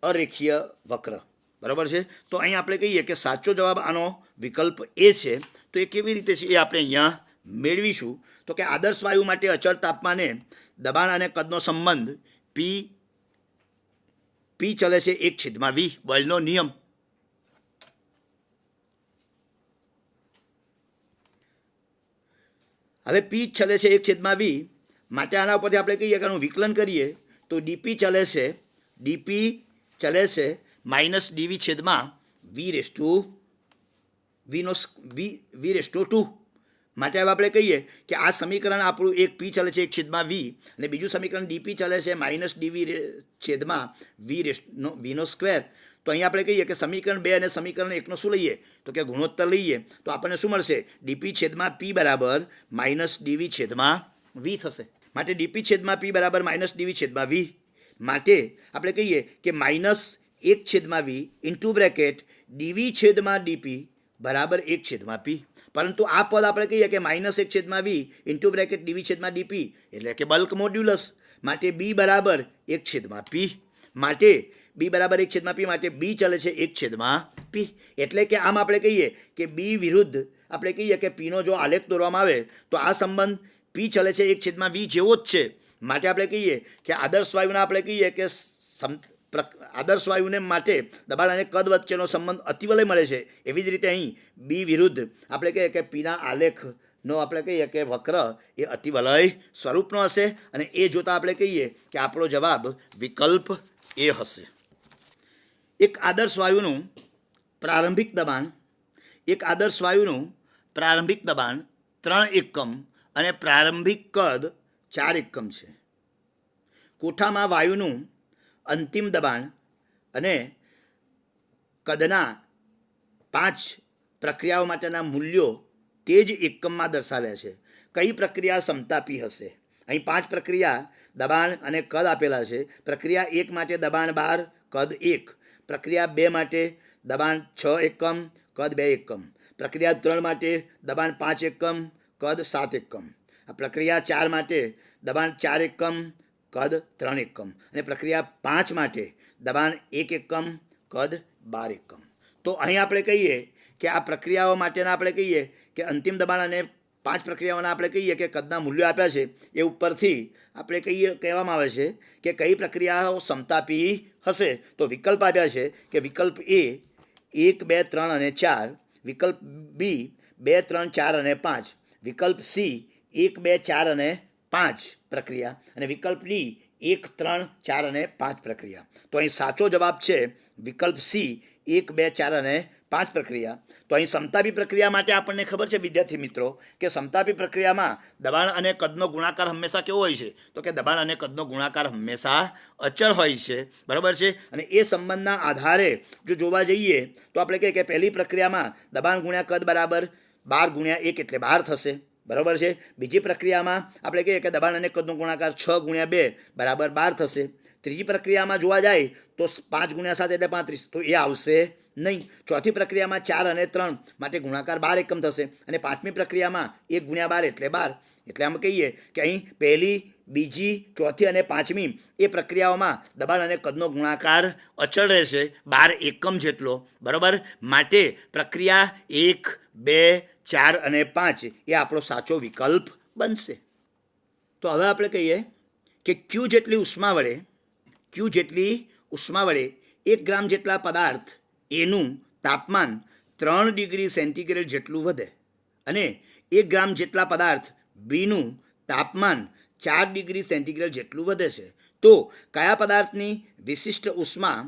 અરેખીય વક્ર, બરાબર છે. તો અહીં આપણે કહીએ કે સાચો જવાબ આનો વિકલ્પ એ છે. તો એ કેવી રીતે છે એ આપણે અહીંયા મેળવીશું. તો કે આદર્શ વાયુ માટે અચળ તાપમાને દબાણ અને કદનો સંબંધ પી ચલે છે 1/v, બોયલનો નિયમ. હવે પી ચલે છે 1/v માટે આના ઉપરથી આપણે કહીએ કે આનું વિકલન કરીએ તો ડીપી ચલે છે -dv/v/2 માટે હવે આપણે કહીએ કે આ સમીકરણ આપણું એક પી ચલે છે 1/v અને બીજું સમીકરણ ડીપી ચલે છે -dv/v². તો અહીં આપણે કહીએ કે સમીકરણ 2 અને સમીકરણ 1નો શું લઈએ તો કે ગુણોત્તર લઈએ તો આપણને શું મળશે? dp/p બરાબર -dv/v થશે. માટે dp/p બરાબર -dv/v માટે આપણે કહીએ કે -1/v ઇન્ટુ બ્રેકેટ dv/dp બરાબર 1/p. પરંતુ આ પદ આપણે કહીએ કે -1/v ઇન્ટુ બ્રેકેટ dv/dp એટલે કે બલ્ક મોડ્યુલસ. માટે b બરાબર 1/p. માટે b બરાબર 1/p માટે b ચલે છે 1/p. એટલે કે આમ આપણે કહીએ કે b વિરુદ્ધ આપણે કહીએ કે p નો જો આલેખ દોરવામાં આવે તો આ સંબંધ p ચલે છે 1/v જેવો જ છે. માટે આપણે કહીએ કે આદર્શ વાયુના આપણે કહીએ કે આદર્શ વાયુને માટે દબાણ અને કદ વચ્ચેનો સંબંધ અતિવલય મળે છે. એવી જ રીતે અહીં બી વિરુદ્ધ આપણે કહીએ કે પીના આલેખનો આપણે કહીએ કે વક્ર એ અતિવલય સ્વરૂપનો હશે. અને એ જોતાં આપણે કહીએ કે આપણો જવાબ વિકલ્પ એ હશે. એક આદર્શ વાયુનું પ્રારંભિક દબાણ 3 એકમ અને પ્રારંભિક કદ 4 એકમ છે. કોઠામાં વાયુનું અંતિમ દબાણ અને કદના 5 પ્રક્રિયાઓ માટેના મૂલ્યો તે જ એકમમાં દર્શાવ્યા છે. કઈ પ્રક્રિયા સમતાપી હશે? અહીં 5 પ્રક્રિયા દબાણ અને કદ આપેલા છે. પ્રક્રિયા 1 માટે દબાણ 12, કદ 1. પ્રક્રિયા 2 માટે દબાણ 6 એકમ, કદ 2 એકમ. પ્રક્રિયા 3 માટે દબાણ 5 એકમ, કદ 7 એકમ. પ્રક્રિયા 4 માટે દબાણ 4 એકમ, કદ 3 એકમ. અને પ્રક્રિયા 5 માટે દબાણ 1 એકમ, કદ 12 એકમ. તો અહીં આપણે કહીએ કે આ પ્રક્રિયાઓ માટેના આપણે કહીએ કે અંતિમ દબાણ અને 5 પ્રક્રિયાઓના આપણે કહીએ કે કદના મૂલ્યો આપ્યા છે. એ ઉપરથી આપણે કહેવામાં આવે છે કે કઈ પ્રક્રિયાઓ સમતાપી હશે. તો વિકલ્પ આપ્યા છે કે વિકલ્પ એ 1, 2, 3 અને 4, વિકલ્પ બી 2, 3, 4 અને 5, વિકલ્પ સી 1, 2, 4 અને 5 પ્રક્રિયા અને વિકલ્પ ડી 1, 3, 4 અને 5 પ્રક્રિયા. તો અહીં સાચો જવાબ છે વિકલ્પ સી 1, 2, 4 અને 5 પ્રક્રિયા. તો અહીં સમતાપી પ્રક્રિયા માટે આપણને ખબર છે વિદ્યાર્થી મિત્રો કે સમતાપી પ્રક્રિયામાં દબાણ અને કદનો ગુણાકાર હંમેશા કેવો હોય છે? તો કે દબાણ અને કદનો ગુણાકાર હંમેશા અચળ હોય છે, બરાબર છે. અને એ સંબંધના આધારે જો જોવા જઈએ તો આપણે કહીએ કે પહેલી પ્રક્રિયામાં દબાણ ગુણ્યા કદ બરાબર 12 × 1 એટલે 12 થશે, બરાબર છે. બીજી પ્રક્રિયામાં આપણે કહીએ કે દબાણ અને કદનો ગુણાકાર 6 × 2 બરાબર 12 થશે. ત્રીજી પ્રક્રિયામાં જોવા જાય તો 5 × 7 એટલે 35, તો એ આવશે નહીં. ચોથી પ્રક્રિયામાં 4 અને 3 માટે ગુણાકાર 12 એકમ થશે. અને પાંચમી પ્રક્રિયામાં 1 × 12 એટલે 12. એટલે આમ કહીએ કે અહીં પહેલી, બીજી, ચોથી અને પાંચમી એ પ્રક્રિયાઓમાં દબાણ અને કદનો ગુણાકાર અચળ રહેશે 12 એકમ જેટલો, બરાબર. માટે પ્રક્રિયા 1, 2, 4 અને 5 એ આપણો સાચો વિકલ્પ બનશે. તો હવે આપણે કહીએ કે ક્યુ જેટલી ઉષ્મા વડે 1 ગ્રામ જેટલા પદાર્થ એનું તાપમાન 3 ડિગ્રી સેન્ટીગ્રેડ જેટલું વધે અને 1 ગ્રામ જેટલા પદાર્થ બીનું તાપમાન 4 ડિગ્રી સેન્ટીગ્રેડ જેટલું વધે છે. તો કયા પદાર્થની વિશિષ્ટ ઉષ્મા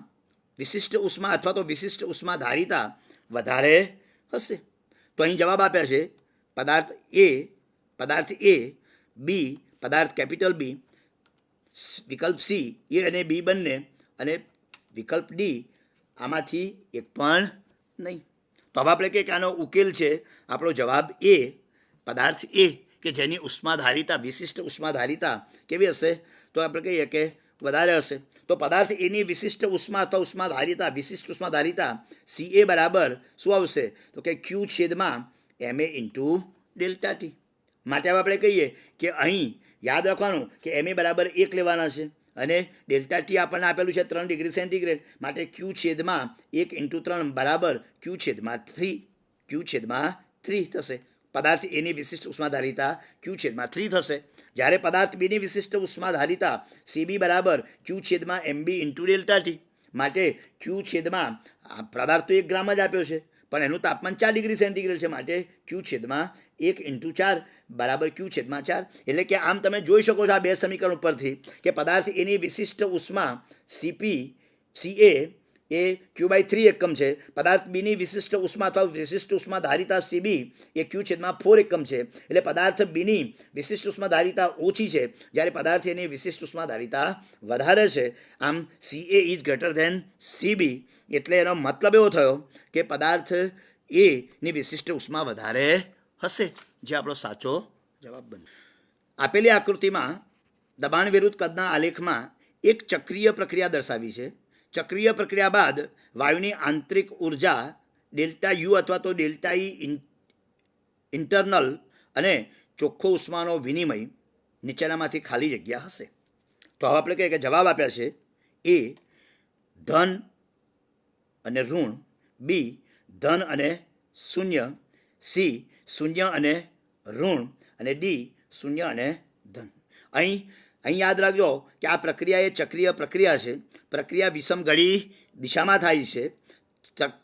અથવા તો વિશિષ્ટ ઉષ્મા ધારિતા વધારે હશે? તો અહીં જવાબ આપ્યા છે પદાર્થ એ, બી, પદાર્થ કેપિટલ બી, વિકલ્પ સી એ અને બી બંને, અને વિકલ્પ ડી આમાંથી એક પણ નહીં. તો હવે આપણે કહીએ કે આનો ઉકેલ છે આપણો જવાબ એ, પદાર્થ એ કે જેની ઉષ્માધારિતા, વિશિષ્ટ ઉષ્માધારિતા કેવી હશે? તો આપણે કહીએ કે વધારે હશે. તો પદાર્થ એની વિશિષ્ટ ઉષ્મા અથવા ઉષ્માધારિતા, વિશિષ્ટ ઉષ્માધારિતા CA બરાબર શું આવશે? તો કે Q છેદમાં MA ઇન્ટુ ડેલ્ટા ટી. માટે હવે આપણે કહીએ કે અહીં યાદ રાખવાનું કે MA બરાબર 1 લેવાના છે અને ડેલ્ટા ટી આપણને આપેલું છે 3 ડિગ્રી સેન્ટીગ્રેડ. માટે Q છેદમાં 1 ઇન્ટુ 3 બરાબર Q છેદમાં 3, Q છેદમાં 3 થશે. પદાર્થ એની વિશિષ્ટ ઉષ્માધારિતા Q છેદમાં 3 થશે. જ્યારે પદાર્થ બીની વિશિષ્ટ ઉષ્માધારિતા CB બરાબર Q છેદમાં MB ઇન્ટુ ડેલ્ટા ટી. માટે Q છેદમાં પદાર્થ તો 1 ગ્રામ જ આપ્યો છે પણ એનું તાપમાન 4 ડિગ્રી સેન્ટીગ્રેડ છે. માટે Q છેદમાં 1 ઇન્ટુ 4 બરાબર Q છેદમાં 4. એટલે કે આમ તમે જોઈ શકો છો આ બે સમીકરણ ઉપરથી કે પદાર્થ એની વિશિષ્ટ ઉષ્મા CA એ Q/3 એકમ છે. પદાર્થ બીની વિશિષ્ટ ઉષ્મા અથવા વિશિષ્ટ ઉષ્માધારિતા CB એ Q છેદમાં 4 એકમ છે. એટલે પદાર્થ બીની વિશિષ્ટ ઉષ્માધારિતા ઓછી છે જ્યારે પદાર્થ એની વિશિષ્ટ ઉષ્માધારિતા વધારે છે. આમ CA is greater than CB. એટલે એનો મતલબ એવો થયો કે પદાર્થ એની વિશિષ્ટ ઉષ્મા વધારે હશે, જે આપણો સાચો જવાબ બને. આપેલી આકૃતિમાં દબાણ વિરુદ્ધ કદના આલેખમાં એક ચક્રીય પ્રક્રિયા દર્શાવી છે. ચક્રીય પ્રક્રિયા બાદ વાયુની આંતરિક ઉર્જા ડેલ્ટા યુ અથવા તો ડેલ્ટા ઈ ઇન્ટરનલ અને ચોખ્ખો ઉષ્માનો વિનિમય નીચેનામાંથી ખાલી જગ્યા હશે. તો હવે આપણે કહીએ કે જવાબ આપ્યા છે એ ધન અને ઋણ, બી ધન અને શૂન્ય, સી શૂન્ય અને ઋણ અને ડી શૂન્ય અને ધન. અહીં યાદ રાખજો કે આ પ્રક્રિયા એ ચક્રીય પ્રક્રિયા છે. પ્રક્રિયા વિષમઘડી દિશામાં થાય છે.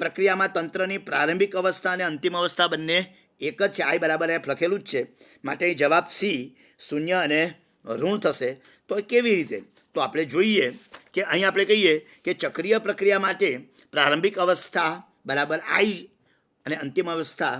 પ્રક્રિયામાં તંત્રની પ્રારંભિક અવસ્થા અને અંતિમ અવસ્થા બંને એક જ છે. I બરાબર F લખેલું જ છે. માટે અહીં જવાબ સી શૂન્ય અને ઋણ થશે. તો કેવી રીતે? તો આપણે જોઈએ કે અહીં આપણે કહીએ કે ચક્રીય પ્રક્રિયા માટે પ્રારંભિક અવસ્થા બરાબર I અને અંતિમ અવસ્થા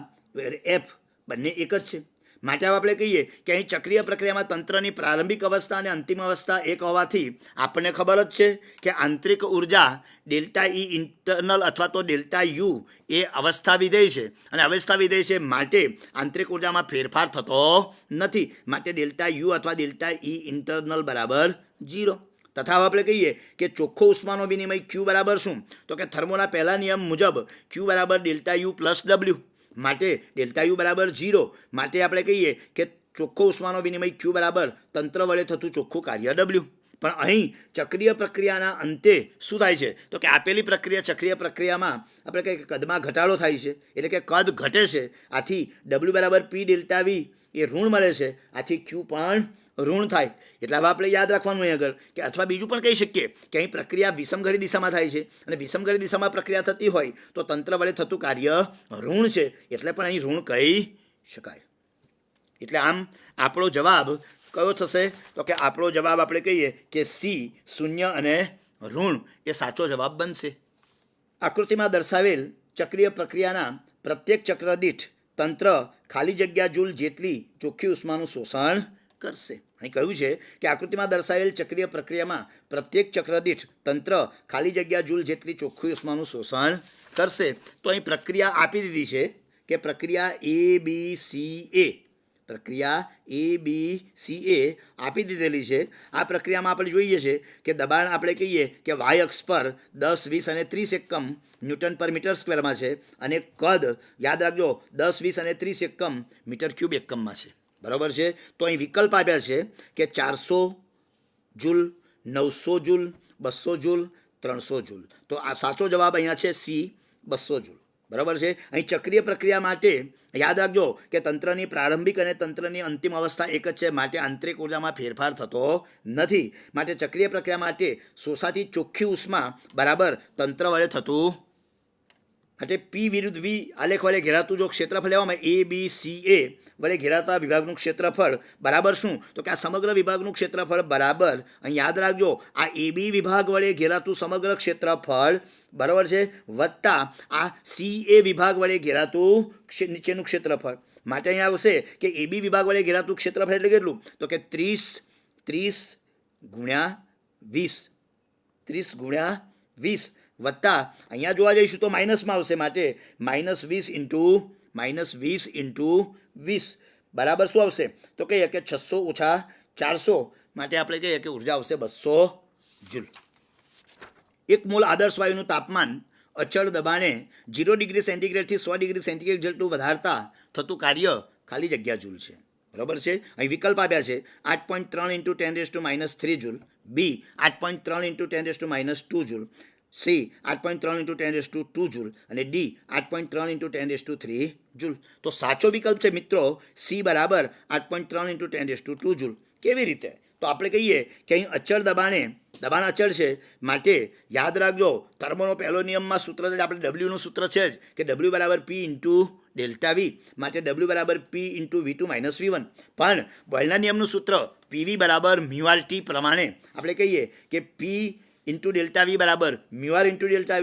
F બંને એક જ છે. માટે આપણે કહીએ કે અહીં ચક્રીય પ્રક્રિયામાં તંત્રની પ્રારંભિક અવસ્થા અને અંતિમ અવસ્થા એક હોવાથી આપણને ખબર જ છે કે આંતરિક ઉર્જા ડેલ્ટા ઈ ઇન્ટરનલ અથવા તો ડેલ્ટા યુ એ અવસ્થા વિધેય છે અને અવસ્થા વિધેય છે માટે આંતરિક ઉર્જામાં ફેરફાર થતો નથી. માટે ડેલ્ટા યુ અથવા ડેલ્ટા ઈ ઇન્ટરનલ બરાબર 0. તથા આપણે કહીએ કે ચોખ્ખો ઉષ્માનો વિનિમય Q બરાબર શું? તો કે થર્મોના પહેલા નિયમ મુજબ Q બરાબર ડેલ્ટા યુ પ્લસ W. માટે ડેલ્ટા યુ બરાબર 0. માટે આપણે કહીએ કે ચોખ્ખો ઉષ્માનો વિનિમય Q બરાબર તંત્ર વડે થતું ચોખ્ખું કાર્ય W. પણ અહીં ચક્રીય પ્રક્રિયાના અંતે શું થાય છે? તો કે આપેલી પ્રક્રિયા ચક્રીય પ્રક્રિયામાં આપણે કહીએ કે કદમાં ઘટાડો થાય છે. એટલે કે કદ ઘટે છે. આથી W બરાબર P ડેલ્ટા V એ ઋણ મળે છે. આથી Q પણ ઋણ થાય. એટલે હવે આપણે યાદ રાખવાનું અહીં આગળ કે અથવા બીજું પણ કહી શકીએ કે અહીં પ્રક્રિયા વિષમઘડી દિશામાં થાય છે અને વિષમઘડી દિશામાં પ્રક્રિયા થતી હોય તો તંત્ર વડે થતું કાર્ય ઋણ છે. એટલે પણ અહીં ઋણ કહી શકાય. એટલે આમ આપણો જવાબ કયો થશે? તો કે આપણો જવાબ આપણે કહીએ કે સી શૂન્ય અને ઋણ એ સાચો જવાબ બનશે. આકૃતિમાં દર્શાવેલ ચક્રીય પ્રક્રિયાના પ્રત્યેક ચક્ર દીઠ તંત્ર ખાલી જગ્યા જૂલ જેટલી ચોખ્ખી ઉષ્માનું શોષણ કરશે. અહીં કહ્યું છે કે આકૃતિમાં દર્શાવેલ ચક્રીય પ્રક્રિયામાં પ્રત્યેક ચક્ર દીઠ તંત્ર ખાલી જગ્યા જૂલ જેટલી ચોખ્ખી ઉષ્માનું શોષણ કરશે. તો અહીં પ્રક્રિયા આપી દીધી છે કે પ્રક્રિયા ABCA આપી દીધેલી છે. આ પ્રક્રિયામાં આપણે જોઈએ છે કે દબાણ આપણે કહીએ કે વાય અક્ષ પર 10, 20 અને 30 એકમ ન્યૂટન પર મીટર સ્ક્વેરમાં છે અને કદ યાદ રાખજો 10, 20 અને 30 એકમ મીટર ક્યુબ એકમમાં છે. બરાબર છે. તો અહીં વિકલ્પ આપ્યા છે કે 400 જૂલ, 900 જૂલ, 200 જૂલ, 300 જૂલ. તો આ સાચો જવાબ અહીંયા છે સી 200 જૂલ. બરાબર છે. અહીં ચક્રીય પ્રક્રિયા માટે યાદ રાખજો કે તંત્રની પ્રારંભિક અને તંત્રની અંતિમ અવસ્થા એક જ છે. માટે આંતરિક ઉર્જામાં ફેરફાર થતો નથી. માટે ચક્રીય પ્રક્રિયા માટે શોષાતી ચોખ્ખી ઉષ્મા બરાબર તંત્ર વડે થતું. માટે P વિરુદ્ધ V આલેખ વડે ઘેરાતું જો ક્ષેત્રફળ લેવામાં ABCA વડે ઘેરાતા વિભાગનું ક્ષેત્રફળ બરાબર શું? તો કે આ સમગ્ર વિભાગનું ક્ષેત્રફળ બરાબર અહીં યાદ રાખજો આ AB વિભાગ વડે ઘેરાતું સમગ્ર ક્ષેત્રફળ બરાબર છે વત્તા આ CA વિભાગ વડે ઘેરાતું નીચેનું ક્ષેત્રફળ. માટે અહીં આવશે કે AB વિભાગ વડે ઘેરાતું ક્ષેત્રફળ એટલે કેટલું? તો કે 30 ગુણ્યા 20 વત્તા અહીંયા જોવા જઈશું તો માઇનસમાં આવશે, માટે -20 ઇન્ટુ 20 બરાબર શું આવશે? તો કહીએ કે 600 ઓછા 400, માટે આપણે કહીએ કે ઉર્જા આવશે 200 જૂલ. 1 મોલ આદર્શ વાયુનું તાપમાન અચળ દબાણે 0 ડિગ્રી સેન્ટીગ્રેડથી 100 ડિગ્રી સેન્ટીગ્રેડ જેટલું વધારતા થતું કાર્ય ખાલી જગ્યા જૂલ છે. બરાબર છે. અહીં વિકલ્પ આપ્યા છે 8.3 ઇન્ટુ 10⁻³ જૂલ, બી 8.3 into 10⁻² joule, C 8.3 into 10⁻² joule અને ડી 8.3 ઇન્ટુ 10⁻³ જૂલ. તો સાચો વિકલ્પ છે મિત્રો સી બરાબર 8.3 ઇન્ટુ 10⁻² જૂલ. કેવી રીતે? તો આપણે કહીએ કે અહીં અચળ દબાણ અચળ છે, માટે યાદ રાખજો થર્મોનો પહેલો નિયમમાં સૂત્ર છે, આપણે ડબલ્યુનું સૂત્ર છે જ કે ડબલ્યુ બરાબર પી ઇન્ટુ ડેલ્ટા વી, માટે ડબલ્યુ બરાબર પી ઇન્ટુ V2 - V1. પણ બોયલના નિયમનું સૂત્ર પીવી બરાબર મ્યુઆર ટી પ્રમાણે આપણે કહીએ કે પી ઇન્ટુ ડેલ્ટા વી બરાબર મ્યુઆર ઇન્ટુ ડેલ્ટા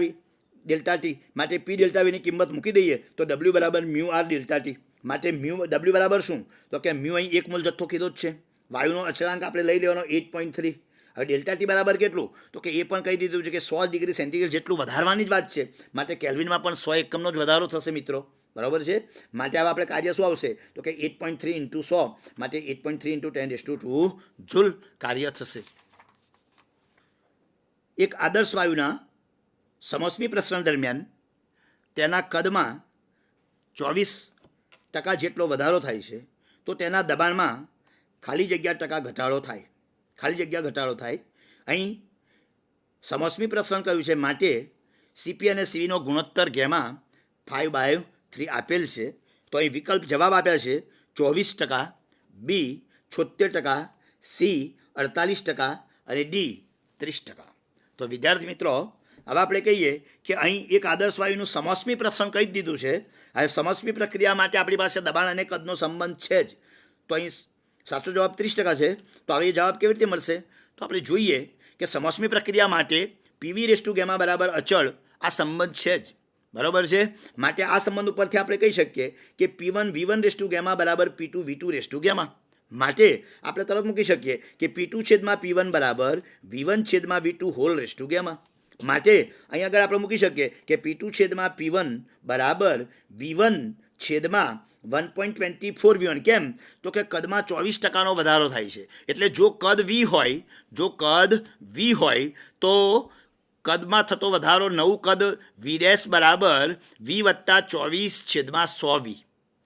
ટી, માટે પી ડેલ્ટા વીની કિંમત મૂકી દઈએ તો ડબલ્યુ બરાબર મ્યુઆર ડેલ્ટા ટી. માટે ડબલ્યુ બરાબર શું? તો કે મ્યુ અહીં 1 મોલ જથ્થો કીધો જ છે, વાયુનો અચળાંક આપણે લઈ લેવાનો 8.3. હવે ડેલ્ટા ટી બરાબર કેટલું? તો કે એ પણ કહી દીધું છે કે 100 ડિગ્રી સેન્ટીગ્રેડ જેટલું વધારવાની જ વાત છે, માટે કેલ્વિનમાં પણ 100 એકમનો જ વધારો થશે મિત્રો. બરાબર છે. માટે હવે આપણે કાર્ય શું આવશે? તો કે 8.3 ઇન્ટુ 100, માટે 8.3 ઇન્ટુ 10⁻² જૂલ કાર્ય થશે. એક આદર્શ વાયુના સમોષ્મી પ્રસરણ દરમિયાન તેના કદમાં 24% જેટલો વધારો થાય છે, તો તેના દબાણમાં ખાલી જગ્યા ઘટાડો થાય. અહીં સમોષ્મી પ્રસરણ કહ્યું છે, માટે સીપી અને સીવીનો ગુણોત્તર ગેમા 5/3 આપેલ છે. તો અહીં વિકલ્પ જવાબ આપ્યા છે 24%, બી 76%, સી 48% અને ડી 30%. તો વિદ્યાર્થી મિત્રો હવે આપણે કહીએ કે અહીં એક આદર્શ વાયુનું સમોષ્મી પ્રસરણ કહી જ દીધું છે. હવે સમોષ્મી પ્રક્રિયા માટે આપણી પાસે દબાણ અને કદનો સંબંધ છે જ, તો અહીં સાચો જવાબ 30% છે. તો હવે એ જવાબ કેવી રીતે મળશે? તો આપણે જોઈએ કે સમોષ્મી પ્રક્રિયા માટે PV⁻γ બરાબર અચળ આ સંબંધ છે જ. બરાબર છે. માટે આ સંબંધ ઉપરથી આપણે કહી શકીએ કે P1 V1⁻γ બરાબર P2 V2⁻γ. માટે આપણે તરત મૂકી શકીએ કે P2/P1 બરાબર V1/V2⁻γ. માટે અહીં આગળ આપણે મૂકી શકીએ કે P2/P1 બરાબર V1/1.24 V1. કેમ? તો કે કદમાં 24%નો વધારો થાય છે. એટલે જો કદ V હોય તો કદમાં થતો વધારો નવું કદ V' બરાબર V વત્તા 24/100 V,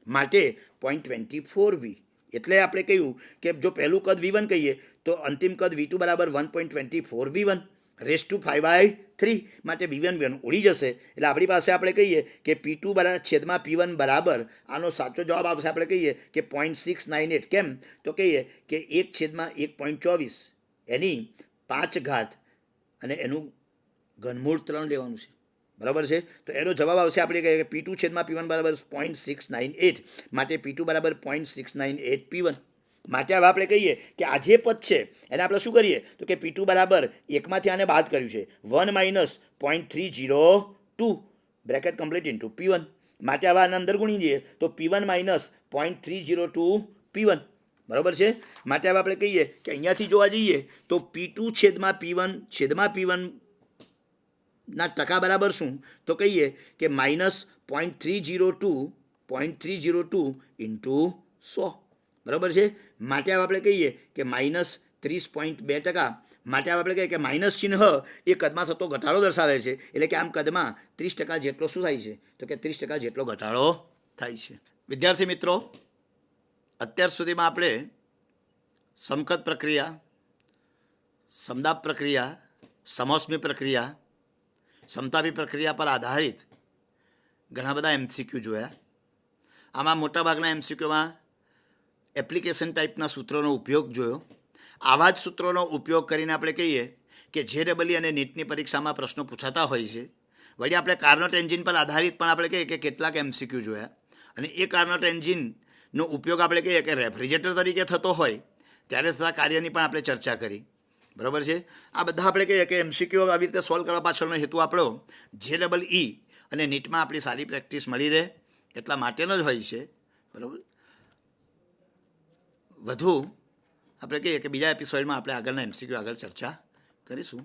માટે 0.24 V. એટલે આપણે કહ્યું કે જો પહેલું કદ V1 કહીએ તો અંતિમ કદ V2 બરાબર 1.24 V1 5/3, માટે V1 ઉડી જશે. એટલે આપણી પાસે આપણે કહીએ કે P2/P1 બરાબર આનો સાચો જવાબ આવશે, આપણે કહીએ કે 0.698. કેમ? તો કહીએ કે 1/1.24 એની 5 ઘાત અને એનું ઘનમૂળ 3 લેવાનું છે. બરાબર છે. તો એનો જવાબ આવશે આપણે કહીએ કે P2/P1 બરાબર 0.698, માટે P2 બરાબર 0.698 P1. માટે હવે આપણે કહીએ કે આ જે પદ છે એને આપણે શું કરીએ તો કે P2 બરાબર 1માંથી આને બાદ કર્યું છે 1 - 0.302 બ્રેકેટ કમ્પ્લીટ ઇન્ટુ P1. માટે હવે આને અંદર ગુણી દઈએ તો P1 - 0.302 P1. બરાબર છે. માટે હવે આપણે કહીએ કે અહીંયાથી જોવા જઈએ તો P2/P1 ના ટકા બરાબર શું? તો કહીએ કે -0.302 ઇન્ટુ 100. બરાબર છે. માટે હવે આપણે કહીએ કે -30.2%. માટે હવે આપણે કહીએ કે માઇનસ ચિહ્ન એ કદમાં થતો ઘટાડો દર્શાવે છે. એટલે કે આમ કદમાં 30% જેટલો શું થાય છે? તો કે 30% જેટલો ઘટાડો થાય છે. વિદ્યાર્થી મિત્રો, અત્યાર સુધીમાં આપણે સમકદ પ્રક્રિયા, સમદાબ પ્રક્રિયા, સમોષ્મી પ્રક્રિયા, સમતાપી પ્રક્રિયા પર આધારિત ઘણા બધા MCQ જોયા. આમાં મોટાભાગના MCQમાં એપ્લિકેશન ટાઈપના સૂત્રોનો ઉપયોગ જોયો. આવા જ સૂત્રોનો ઉપયોગ કરીને આપણે કહીએ કે JEE અને નીટની પરીક્ષામાં પ્રશ્નો પૂછાતા હોય છે. વળી આપણે કાર્નોટ એન્જિન પર આધારિત પણ આપણે કહીએ કે કેટલાક MCQ જોયા. અને એ કાર્નોટ એન્જિનનો ઉપયોગ આપણે કહીએ કે રેફ્રિજરેટર તરીકે થતો હોય ત્યારે થતા કાર્યની પણ આપણે ચર્ચા કરી. બરાબર છે. આ બધા આપણે કહીએ કે MCQ આવી રીતે સોલ્વ કરવા પાછળનો હેતુ આપણો JEE અને નીટમાં આપણી સારી પ્રેક્ટિસ મળી રહે એટલા માટેનો જ હોય છે. બરાબર. વધુ આપણે કહીએ કે બીજા એપિસોડમાં આપણે આગળના MCQ આગળ ચર્ચા કરીશું.